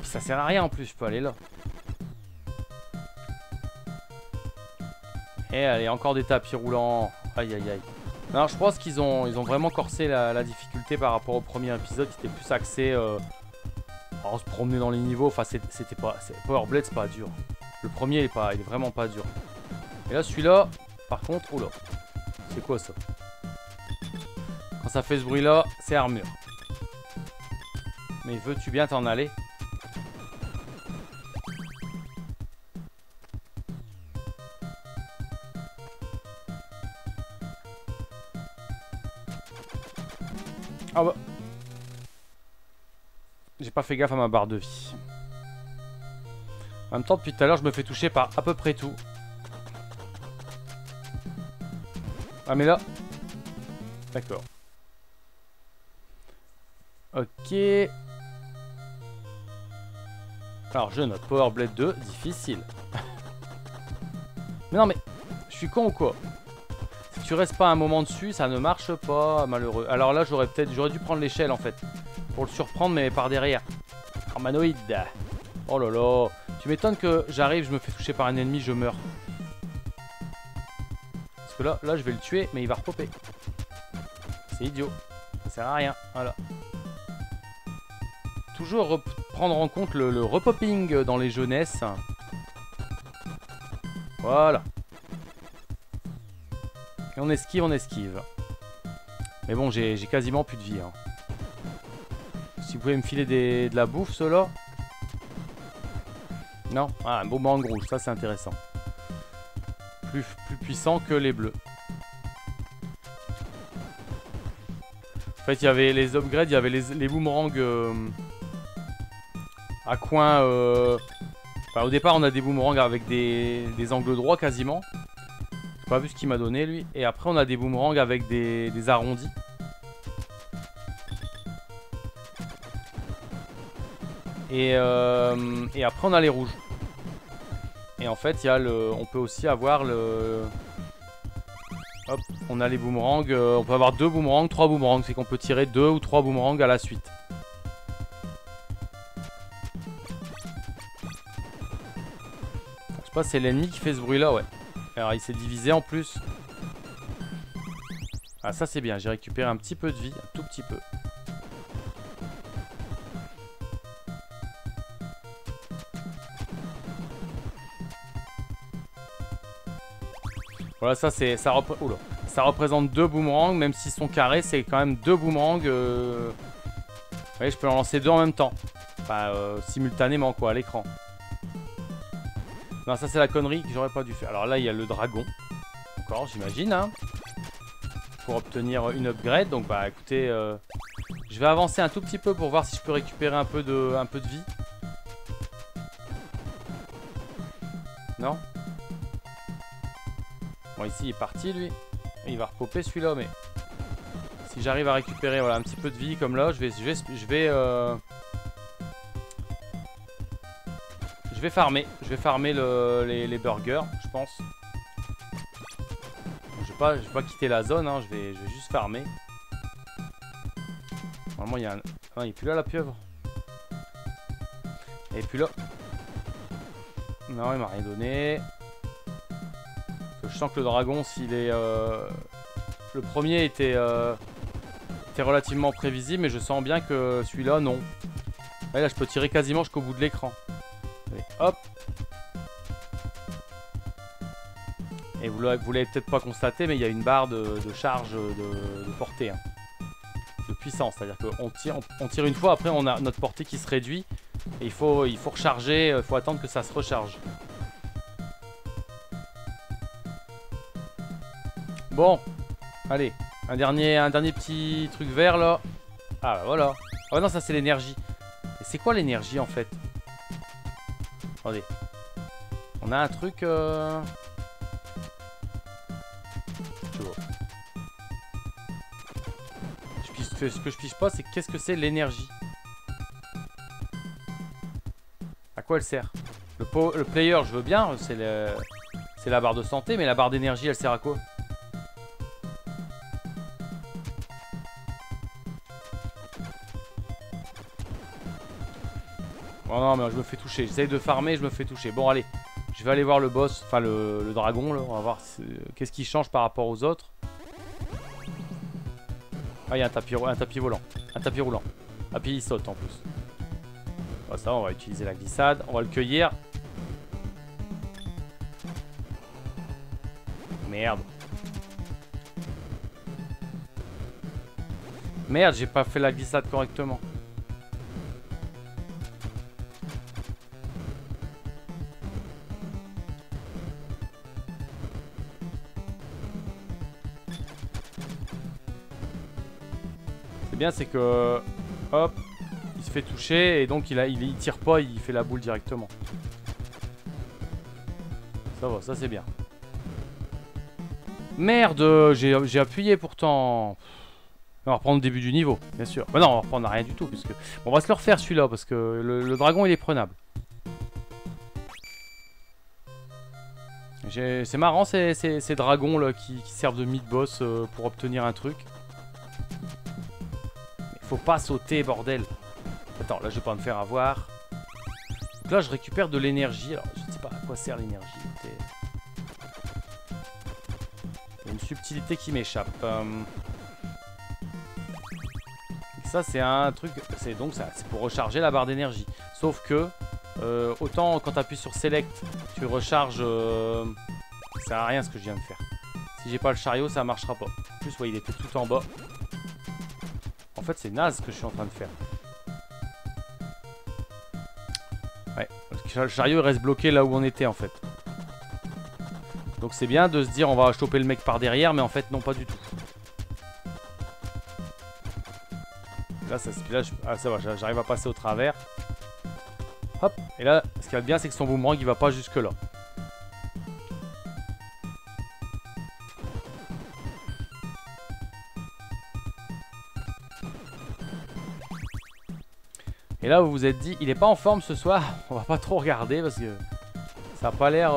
[SPEAKER 1] Ça sert à rien en plus, je peux aller là. Et allez, encore des tapis roulants. Aïe aïe aïe. Alors je pense qu'ils ont vraiment corsé la difficulté par rapport au premier épisode qui était plus axé à se promener dans les niveaux. Enfin c'était pas... Power Blade c'est pas dur. Le premier il est vraiment pas dur. Et là celui-là, par contre, oula. C'est quoi ça? Quand ça fait ce bruit là, c'est armure. Mais veux-tu bien t'en aller? Ah bah. J'ai pas fait gaffe à ma barre de vie. En même temps, depuis tout à l'heure, je me fais toucher par à peu près tout. Ah mais là... D'accord. Ok. Alors je note Power Blade 2, difficile. Mais non mais, je suis con ou quoi? Si tu restes pas un moment dessus, ça ne marche pas, malheureux. Alors là, j'aurais dû prendre l'échelle en fait. Pour le surprendre, mais par derrière. Armanoïde. Oh là là. Tu m'étonnes que j'arrive, je me fais toucher par un ennemi, je meurs. Parce que là, je vais le tuer, mais il va repopper. C'est idiot. Ça sert à rien. Voilà. Toujours prendre en compte le repopping dans les jeunesses. Voilà. Et on esquive, on esquive. Mais bon, j'ai quasiment plus de vie. Hein. Si vous pouvez me filer de la bouffe, ceux-là. Non? Ah, un boomerang rouge, ça c'est intéressant. Plus puissant que les bleus. En fait, il y avait les upgrades, il y avait les boomerangs à coin. Enfin, au départ, on a des boomerangs avec des angles droits quasiment. J'ai pas vu ce qu'il m'a donné lui. Et après, on a des boomerangs avec des arrondis. Et après, on a les rouges. Et en fait, il y a on peut aussi avoir le... Hop, on a les boomerangs. On peut avoir 2 boomerangs, 3 boomerangs. C'est qu'on peut tirer 2 ou 3 boomerangs à la suite. Je sais pas, c'est l'ennemi qui fait ce bruit-là, ouais. Alors, il s'est divisé en plus. Ah, ça c'est bien. J'ai récupéré un petit peu de vie, un tout petit peu. Voilà, ça représente 2 boomerangs, même s'ils sont carrés, c'est quand même 2 boomerangs. Vous voyez, je peux en lancer 2 en même temps. Enfin, simultanément, quoi, à l'écran. Non, ça c'est la connerie que j'aurais pas dû faire. Alors là, il y a le dragon. Encore, j'imagine, hein. Pour obtenir une upgrade. Donc, bah, écoutez, je vais avancer un tout petit peu pour voir si je peux récupérer un peu de vie. Non? Bon, ici il est parti lui. Il va repopper celui-là, mais si j'arrive à récupérer voilà, un petit peu de vie comme là, je vais farmer. Je vais farmer les burgers, je pense. Je vais pas quitter la zone, hein, je vais juste farmer. Normalement il y a un... Ah, il est plus là la pieuvre. Et puis là. Non, il m'a rien donné. Je sens que le dragon, s'il est... Le premier était relativement prévisible, mais je sens bien que celui-là, non. Là, je peux tirer quasiment jusqu'au bout de l'écran. Hop. Et vous l'avez peut-être pas constaté, mais il y a une barre de charge de portée. Hein. De puissance, c'est-à-dire qu'on tire une fois, après on a notre portée qui se réduit. Et il faut recharger, il faut attendre que ça se recharge. Bon, allez, un dernier petit truc vert là. Ah bah voilà. Ah bah non, ça c'est l'énergie. Et c'est quoi l'énergie en fait? Attendez. On a un truc... Je vois. Ce que je pige pas, c'est qu'est-ce que c'est l'énergie? À quoi elle sert? Le player, je veux bien, c'est la barre de santé, mais la barre d'énergie, elle sert à quoi? Oh non, mais je me fais toucher. J'essaye de farmer, je me fais toucher. Bon, allez. Je vais aller voir le boss, enfin le dragon, là. On va voir qu'est-ce qui change par rapport aux autres. Ah, il y a un tapis volant. Un tapis roulant. Ah, puis il saute en plus. Bon, ça, on va utiliser la glissade. On va le cueillir. Merde. Merde, j'ai pas fait la glissade correctement. C'est bien, c'est que... Hop. Il se fait toucher et donc il tire pas, il fait la boule directement. Ça va, ça c'est bien. Merde, j'ai appuyé pourtant. On va reprendre le début du niveau, bien sûr. Bah non, on va reprendre à rien du tout. Parce que... On va se le refaire celui-là, parce que le dragon, il est prenable. C'est marrant ces dragons là qui servent de mid-boss pour obtenir un truc. Mais faut pas sauter, bordel. Attends, là je vais pas me faire avoir. Donc là je récupère de l'énergie. Alors je ne sais pas à quoi sert l'énergie. Il y a une subtilité qui m'échappe. Ça c'est un truc, c'est pour recharger la barre d'énergie. Sauf que autant quand tu appuies sur Select, tu recharges. Ça sert à rien ce que je viens de faire. Si j'ai pas le chariot, ça marchera pas. En plus, ouais, il était tout en bas. En fait, c'est naze ce que je suis en train de faire. Ouais, parce que le chariot il reste bloqué là où on était en fait. Donc c'est bien de se dire on va choper le mec par derrière, mais en fait non, pas du tout. Là, ça va, j'arrive à passer au travers. Hop, et là, ce qui va bien, c'est que son boomerang, il va pas jusque là. Et là, vous vous êtes dit, il est pas en forme ce soir. On va pas trop regarder parce que ça a pas l'air...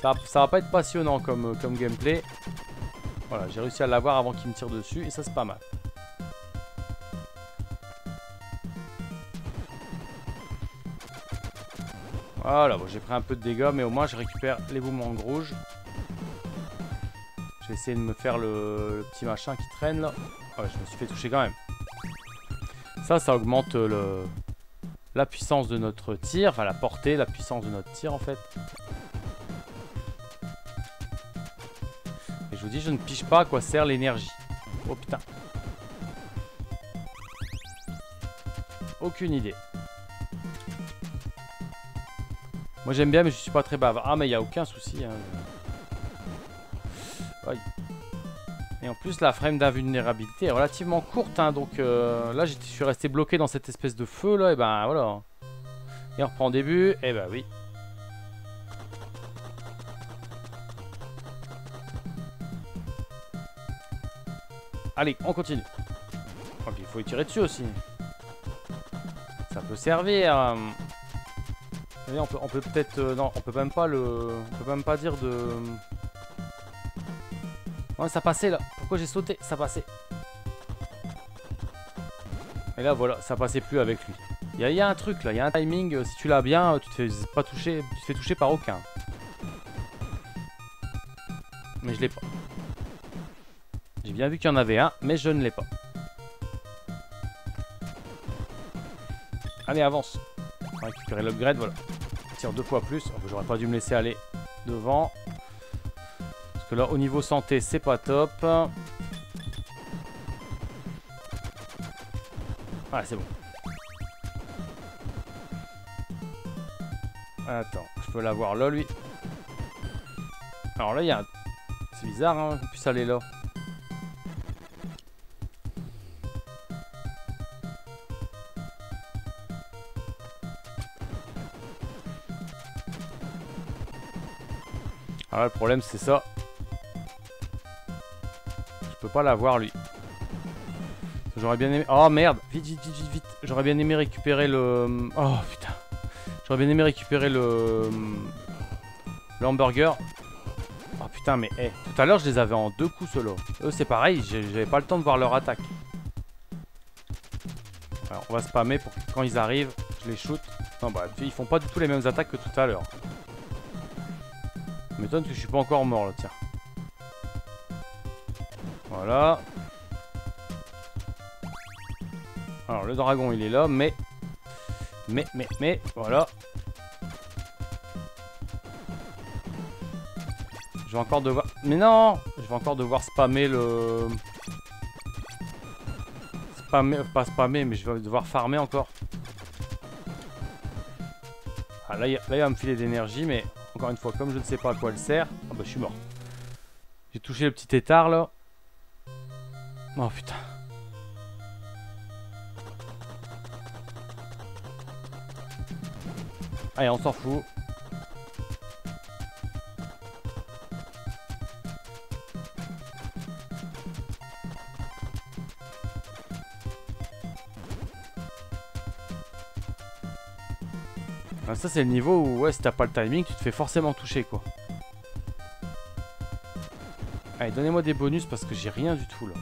[SPEAKER 1] ça va pas être passionnant comme gameplay. Voilà, j'ai réussi à l'avoir avant qu'il me tire dessus et ça, c'est pas mal. Voilà, bon, j'ai pris un peu de dégâts, mais au moins je récupère les boomerangs rouges. Je vais essayer de me faire le petit machin qui traîne là. Ouais, je me suis fait toucher quand même. Ça augmente la puissance de notre tir, enfin la portée, la puissance de notre tir en fait. Et je vous dis, je ne pige pas à quoi sert l'énergie. Oh putain. Aucune idée. Moi j'aime bien mais je suis pas très bavard. Ah mais il n'y a aucun souci. Hein. Ouais. Et en plus la frame d'invulnérabilité est relativement courte. Hein, donc là je suis resté bloqué dans cette espèce de feu là. Et ben voilà. Et on reprend au début. Et ben oui. Allez, on continue. Oh, puis il faut y tirer dessus aussi. Ça peut servir. On peut peut-être... non, on peut même pas le... On peut même pas dire de... Ouais, ça passait là. Pourquoi j'ai sauté? Ça passait. Et là, voilà, ça passait plus avec lui. Il y a un truc là, il y a un timing. Si tu l'as bien, tu te fais pas toucher. Tu te fais toucher par aucun. Mais je l'ai pas. J'ai bien vu qu'il y en avait un, mais je ne l'ai pas. Allez, avance. On va récupérer l'upgrade, voilà. Tire 2 fois plus. J'aurais pas dû me laisser aller devant. Parce que là, au niveau santé, c'est pas top. Ah, c'est bon. Attends, je peux l'avoir là, lui. Alors là, il y a un... C'est bizarre, hein, qu'on puisse aller là. Ah, le problème c'est ça. Je peux pas l'avoir lui. J'aurais bien aimé... Oh merde. Vite, vite, vite, vite, vite. J'aurais bien aimé récupérer le... Oh putain. J'aurais bien aimé récupérer le hamburger. Oh putain mais hey, tout à l'heure je les avais en 2 coups ceux-là. Eux c'est pareil, j'avais pas le temps de voir leur attaque. Alors on va spammer pour que quand ils arrivent, je Je les shoot. Non bah ils font pas du tout les mêmes attaques que tout à l'heure. Ça m'étonne que je suis pas encore mort là, tiens. Voilà. Alors le dragon il est là, mais, voilà. Je vais encore devoir... Mais non! Je vais encore devoir spammer le... Spammer... Pas spammer, mais je vais devoir farmer encore. Ah, là, il va me filer d'énergie, mais encore une fois, comme je ne sais pas à quoi elle sert... Ah bah, je suis mort. J'ai touché le petit étard, là. Oh, putain. Allez, on s'en fout. Ah, ça c'est le niveau où ouais, si t'as pas le timing, tu te fais forcément toucher quoi. Allez, donnez-moi des bonus parce que j'ai rien du tout là.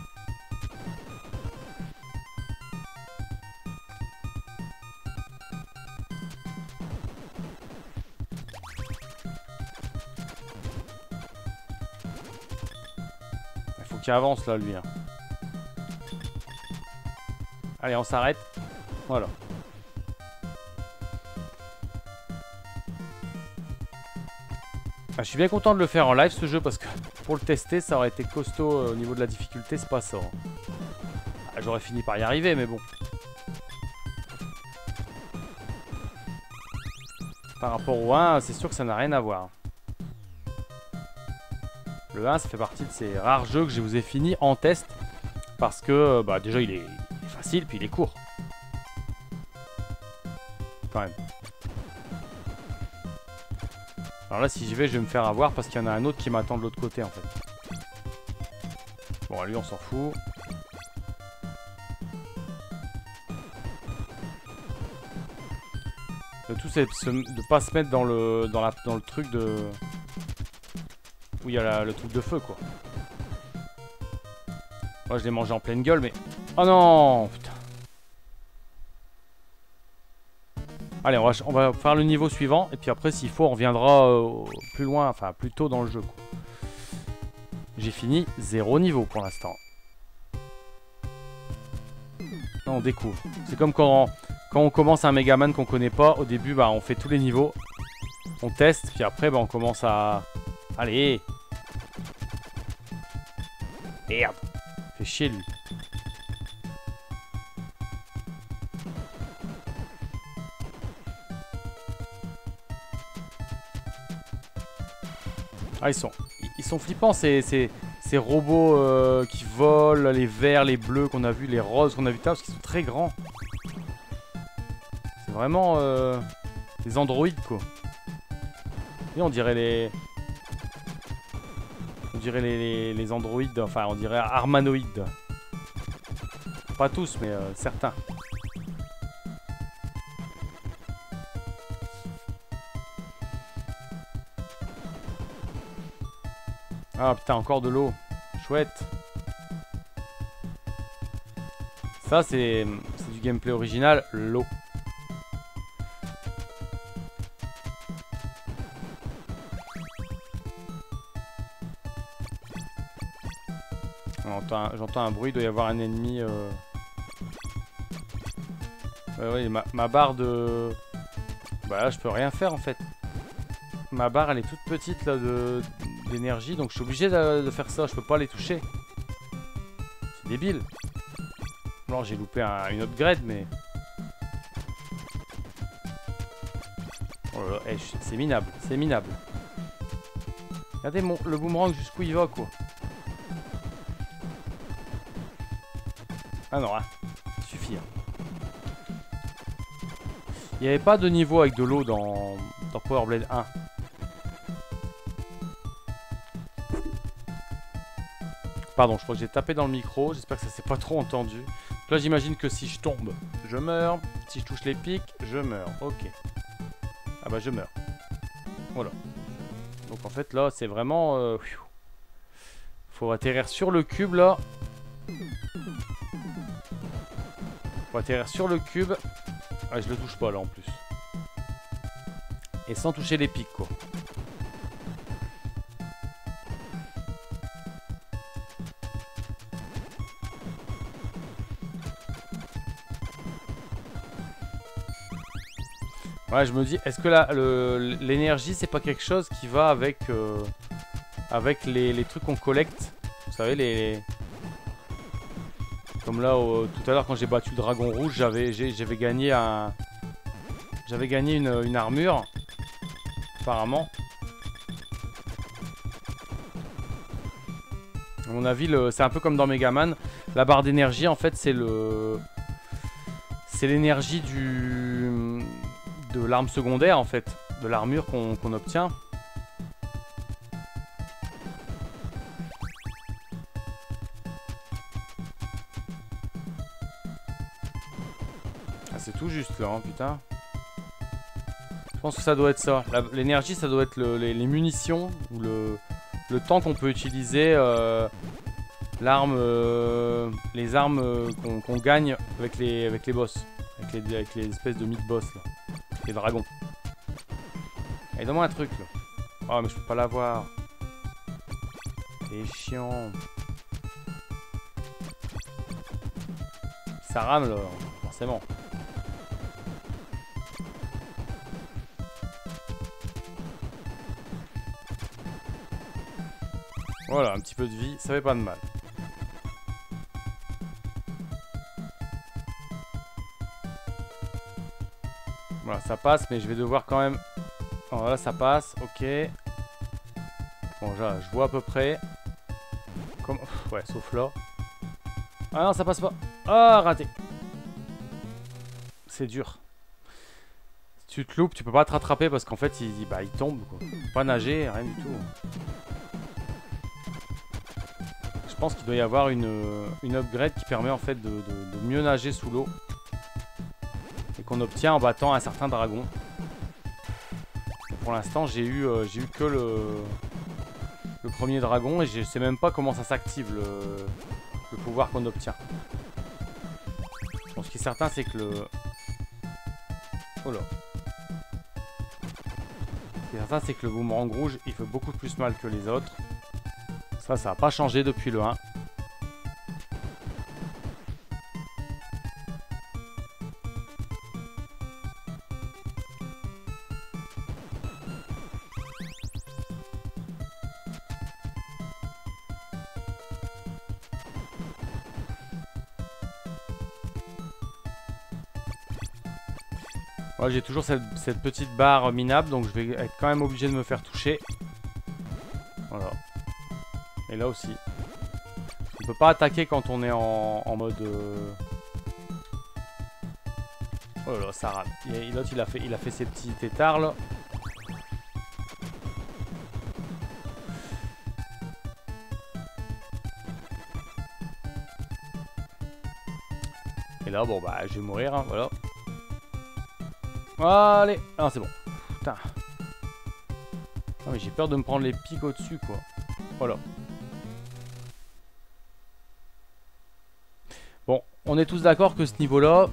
[SPEAKER 1] Il faut qu'il avance là lui. Hein. Allez, on s'arrête. Voilà. Ah, je suis bien content de le faire en live ce jeu parce que pour le tester ça aurait été costaud au niveau de la difficulté, c'est pas ça. Hein. Ah, j'aurais fini par y arriver mais bon. Par rapport au 1, c'est sûr que ça n'a rien à voir. Le 1 ça fait partie de ces rares jeux que je vous ai fini en test parce que bah, déjà il est facile puis il est court. Quand même. Alors là, si j'y vais, je vais me faire avoir parce qu'il y en a un autre qui m'attend de l'autre côté en fait. Bon, lui, on s'en fout. Le tout, c'est de pas se mettre dans le truc de... Où il y a le truc de feu, quoi. Moi, je l'ai mangé en pleine gueule, mais... Oh non! Putain. Allez, on va faire le niveau suivant. Et puis après, s'il faut, on reviendra plus loin, enfin plus tôt dans le jeu. J'ai fini 0 niveau pour l'instant. On découvre. C'est comme quand on commence un Megaman qu'on connaît pas. Au début, bah, on fait tous les niveaux. On teste. Puis après, bah, on commence à... Allez! Merde! Fait chier, lui. Ah, ils sont flippants ces robots qui volent, les verts, les bleus qu'on a vus, les roses qu'on a vus tout à l'heure, parce qu'ils sont très grands. C'est vraiment des androïdes quoi. Et on dirait les... On dirait les androïdes, enfin on dirait armanoïdes. Pas tous mais certains. Ah putain, encore de l'eau. Chouette. Ça, c'est du gameplay original, l'eau. J'entends un bruit, il doit y avoir un ennemi. Ouais, ma barre de... Bah là, je peux rien faire en fait. Ma barre, elle est toute petite là d'énergie, donc je suis obligé de faire ça. Je peux pas les toucher. C'est débile. Alors j'ai loupé une upgrade, mais... Oh là là, hey, c'est minable, c'est minable. Regardez le boomerang jusqu'où il va, quoi. Ah non, hein. Ça suffit. Hein. Il n'y avait pas de niveau avec de l'eau dans Power Blade 1. Pardon, je crois que j'ai tapé dans le micro. J'espère que ça s'est pas trop entendu. Donc là, j'imagine que si je tombe, je meurs. Si je touche les pics, je meurs. Ok. Ah bah, je meurs. Voilà. Donc en fait, là, c'est vraiment... faut atterrir sur le cube, là. Faut atterrir sur le cube. Ah, je le touche pas là en plus. Et sans toucher les pics quoi. Ouais, je me dis, est-ce que l'énergie, c'est pas quelque chose qui va avec, avec les trucs qu'on collecte? Vous savez, comme là, tout à l'heure, quand j'ai battu le dragon rouge, j'avais gagné une armure, apparemment. À mon avis, c'est un peu comme dans Megaman. La barre d'énergie, en fait, c'est l'énergie de l'arme secondaire en fait, de l'armure qu'on obtient. Ah, c'est tout juste là, hein, putain. Je pense que ça doit être ça. L'énergie, ça doit être les munitions ou le temps qu'on peut utiliser l'arme, les armes qu'on gagne avec les boss, avec les espèces de mid-boss là. Les dragons. Allez, donne-moi un truc là. Oh, mais je peux pas l'avoir. C'est chiant. Ça rame là, forcément. Voilà, un petit peu de vie, ça fait pas de mal. Voilà, ça passe, mais je vais devoir quand même... Voilà, ça passe, ok. Bon, là, je vois à peu près. Comme... Ouais, sauf là. Ah non, ça passe pas. Ah, raté. C'est dur. Si tu te loupes, tu peux pas te rattraper parce qu'en fait, il tombe, quoi. Tu peux pas nager, rien du tout. Je pense qu'il doit y avoir une upgrade qui permet en fait de mieux nager sous l'eau. Qu'on obtient en battant un certain dragon. Et pour l'instant, j'ai eu que le premier dragon et je sais même pas comment ça s'active le pouvoir qu'on obtient. Bon, ce qui est certain, c'est que oh là. Ce qui est certain, c'est que le boomerang rouge, il fait beaucoup plus mal que les autres. Ça n'a pas changé depuis le 1. Ouais, j'ai toujours cette petite barre minable, donc je vais être quand même obligé de me faire toucher. Voilà. Et là aussi. On peut pas attaquer quand on est en mode... Oh là là, ça rate. L'autre, il a fait ses petits tétards là. Et là, bon bah, je vais mourir, hein, voilà. Allez. Ah, c'est bon. Putain. Ah, mais j'ai peur de me prendre les pics au-dessus, quoi. Voilà. Bon, on est tous d'accord que ce niveau-là,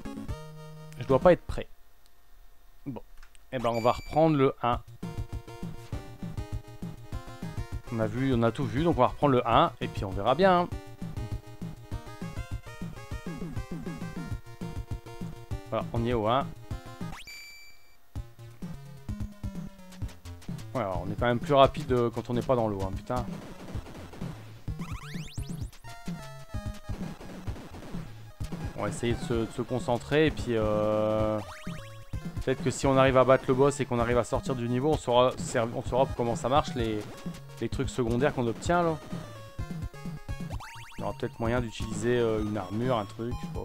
[SPEAKER 1] je dois pas être prêt. Bon. Et ben, on va reprendre le 1. On a tout vu, donc on va reprendre le 1, et puis on verra bien. Hein. Voilà, on y est au 1. Ouais, alors, on est quand même plus rapide quand on n'est pas dans l'eau, hein, putain. On va essayer de se concentrer et puis peut-être que si on arrive à battre le boss et qu'on arrive à sortir du niveau, on saura comment ça marche les trucs secondaires qu'on obtient là. Il y aura peut-être moyen d'utiliser une armure, un truc, je sais pas.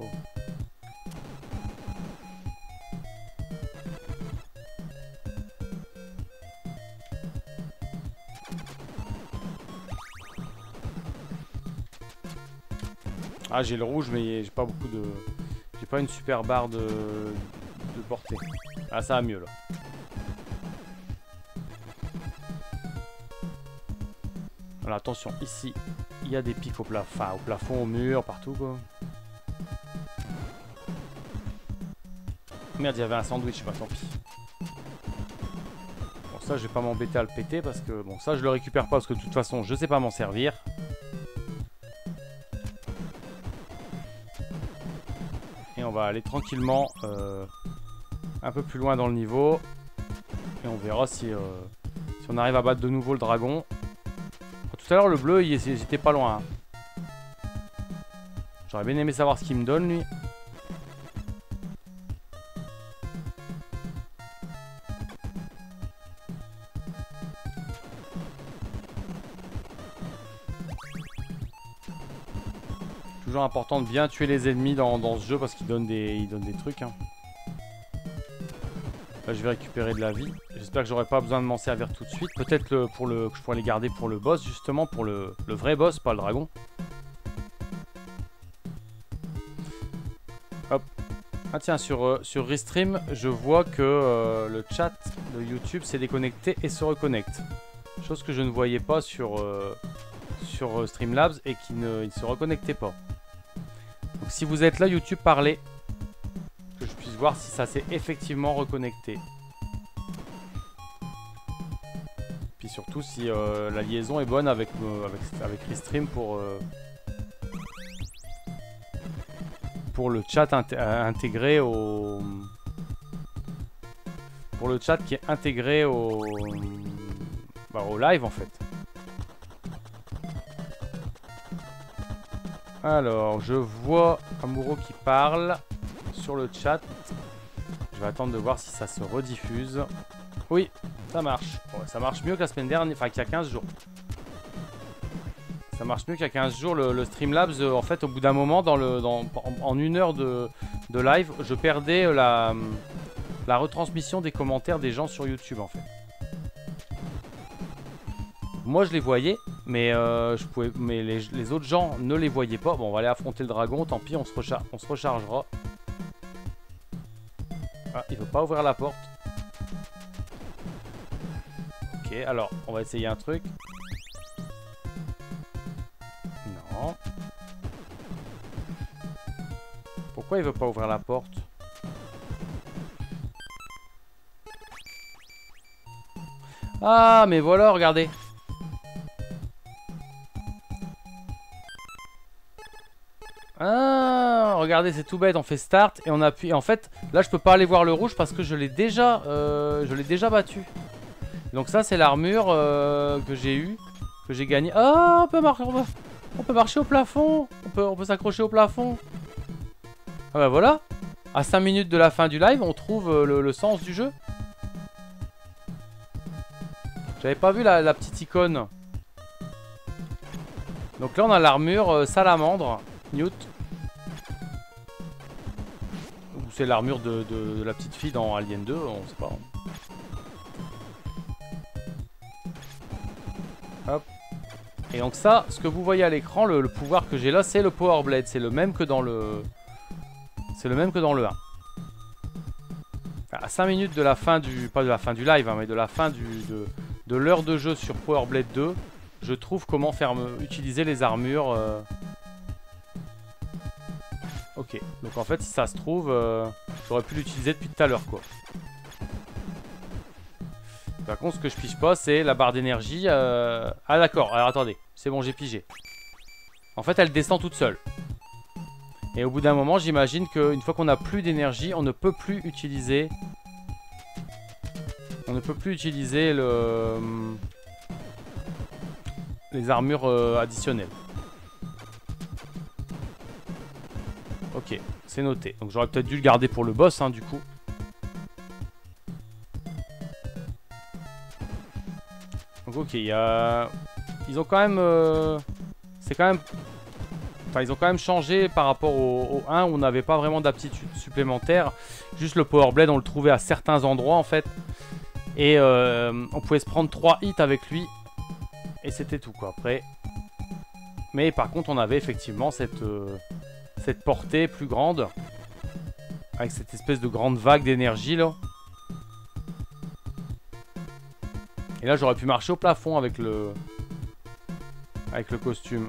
[SPEAKER 1] Ah, j'ai le rouge, mais j'ai pas beaucoup de... J'ai pas une super barre de portée. Ah, ça va mieux, là. Voilà, attention, ici, il y a des pics au plafond, au mur, partout, quoi. Merde, il y avait un sandwich, bah tant pis. Bon, ça, je vais pas m'embêter à le péter parce que, bon, ça, je le récupère pas parce que de toute façon, je sais pas m'en servir. Et on va aller tranquillement un peu plus loin dans le niveau. Et on verra si on arrive à battre de nouveau le dragon. Tout à l'heure, le bleu, il était pas loin. Hein. J'aurais bien aimé savoir ce qu'il me donne, lui. Toujours important de bien tuer les ennemis dans ce jeu parce qu'ils donnent des trucs. Hein. Là, je vais récupérer de la vie. J'espère que j'aurai pas besoin de m'en servir tout de suite. Peut-être que je pourrais les garder pour le boss, justement, pour le vrai boss, pas le dragon. Hop. Ah tiens, sur Restream, je vois que le chat de YouTube s'est déconnecté et se reconnecte. Chose que je ne voyais pas sur Streamlabs et qui ne se reconnectait pas. Donc si vous êtes là, YouTube, parlez. Que je puisse voir si ça s'est effectivement reconnecté. Puis surtout si la liaison est bonne avec Restream pour le chat intégré au... Pour le chat qui est intégré au live en fait. Alors, je vois Amuro qui parle sur le chat. Je vais attendre de voir si ça se rediffuse. Oui, ça marche. Bon, ça marche mieux que la semaine dernière, enfin qu'il y a 15 jours. Ça marche mieux qu'il y a 15 jours. Le Streamlabs, en fait, au bout d'un moment, en 1 heure de live, je perdais la retransmission des commentaires des gens sur YouTube, en fait. Moi, je les voyais, mais, les autres gens ne les voyaient pas. Bon, on va aller affronter le dragon, tant pis, on se rechargera. Ah, il veut pas ouvrir la porte. Ok, alors, on va essayer un truc. Non. Pourquoi il veut pas ouvrir la porte? Ah, mais voilà, regardez. Ah, regardez, c'est tout bête, on fait start et on appuie. En fait, là je peux pas aller voir le rouge parce que je l'ai déjà battu. Donc ça c'est l'armure que j'ai eue, que j'ai gagnée. Ah, on peut marcher au plafond, on peut s'accrocher au plafond. Ah bah voilà, à 5 minutes de la fin du live, on trouve le sens du jeu. J'avais pas vu la petite icône. Donc là on a l'armure salamandre. Newt. Ou c'est l'armure de la petite fille dans Alien 2, on sait pas. Hop. Et donc ça, ce que vous voyez à l'écran, le pouvoir que j'ai là, c'est le Power Blade. C'est le même que dans le... C'est le même que dans le 1. À 5 minutes de la fin du... Pas de la fin du live, hein, mais de la fin de l'heure de jeu sur Power Blade 2, je trouve comment utiliser les armures... Ok, donc en fait si ça se trouve, j'aurais pu l'utiliser depuis tout à l'heure quoi. Par contre ce que je pige pas c'est la barre d'énergie. Ah d'accord, alors attendez, c'est bon j'ai pigé. En fait elle descend toute seule. Et au bout d'un moment j'imagine qu'une fois qu'on n'a plus d'énergie, on ne peut plus utiliser... On ne peut plus utiliser les armures additionnelles. Ok, c'est noté. Donc j'aurais peut-être dû le garder pour le boss, hein, du coup. Donc ok, il y a... Ils ont quand même... C'est quand même... Enfin, ils ont quand même changé par rapport au 1 où on n'avait pas vraiment d'aptitude supplémentaire. Juste le Power Blade, on le trouvait à certains endroits, en fait. Et on pouvait se prendre 3 hits avec lui. Et c'était tout, quoi, après. Mais par contre, on avait effectivement cette portée plus grande. Avec cette espèce de grande vague d'énergie là. Et là j'aurais pu marcher au plafond avec le costume.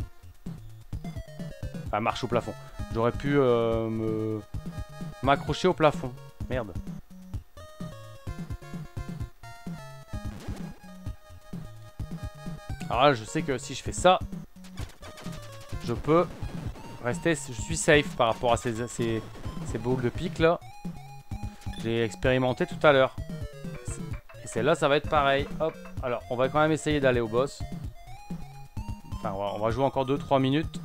[SPEAKER 1] Enfin marcher au plafond. J'aurais pu m'accrocher au plafond. Merde. Alors là, je sais que si je fais ça, je peux rester... Je suis safe par rapport à ces boules de pique là. J'ai expérimenté tout à l'heure. Et celle-là, ça va être pareil. Hop. Alors, on va quand même essayer d'aller au boss. Enfin, on va jouer encore 2-3 minutes.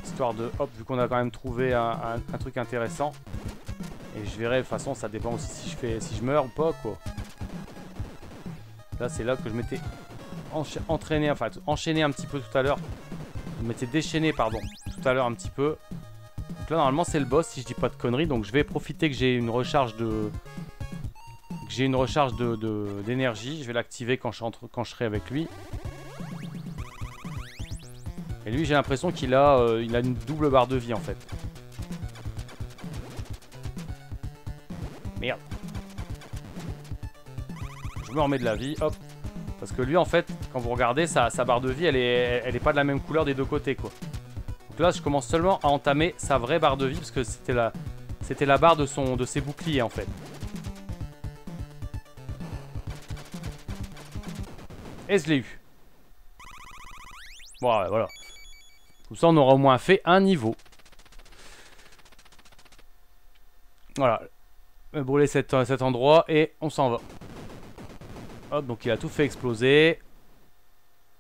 [SPEAKER 1] Histoire de... Hop, vu qu'on a quand même trouvé un truc intéressant. Et je verrai, de toute façon, ça dépend aussi si je meurs ou pas, quoi. Là, c'est là que je m'étais enchaîné un petit peu tout à l'heure. Je m'étais déchaîné, pardon, tout à l'heure un petit peu. Donc là, normalement, c'est le boss, si je dis pas de conneries. Donc, je vais profiter que j'ai une recharge de... d'énergie. Je vais l'activer quand je serai avec lui. Et lui, j'ai l'impression qu'il a, il a une double barre de vie, en fait. Merde. Je me remets de la vie, hop. Parce que lui, en fait, quand vous regardez, sa barre de vie, elle est pas de la même couleur des deux côtés, quoi. Donc là, je commence seulement à entamer sa vraie barre de vie, parce que c'était la barre de ses boucliers, en fait. Et je l'ai eu. Bon, ouais, voilà. Comme ça, on aura au moins fait un niveau. Voilà. Brûler cet endroit et on s'en va. Hop, donc il a tout fait exploser.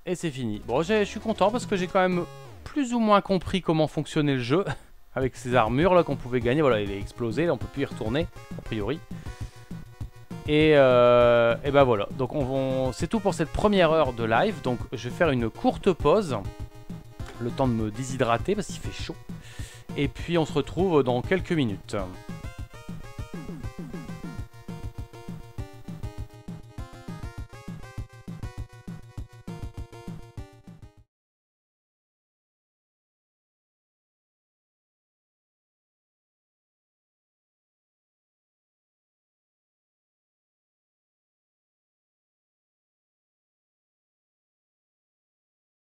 [SPEAKER 1] Et c'est fini. Bon, je suis content parce que j'ai quand même plus ou moins compris comment fonctionnait le jeu. Avec ces armures là qu'on pouvait gagner. Voilà, il est explosé. Là, on peut plus y retourner, a priori. Et ben voilà. Donc c'est tout pour cette première heure de live. Donc je vais faire une courte pause. Le temps de me déshydrater parce qu'il fait chaud. Et puis on se retrouve dans quelques minutes.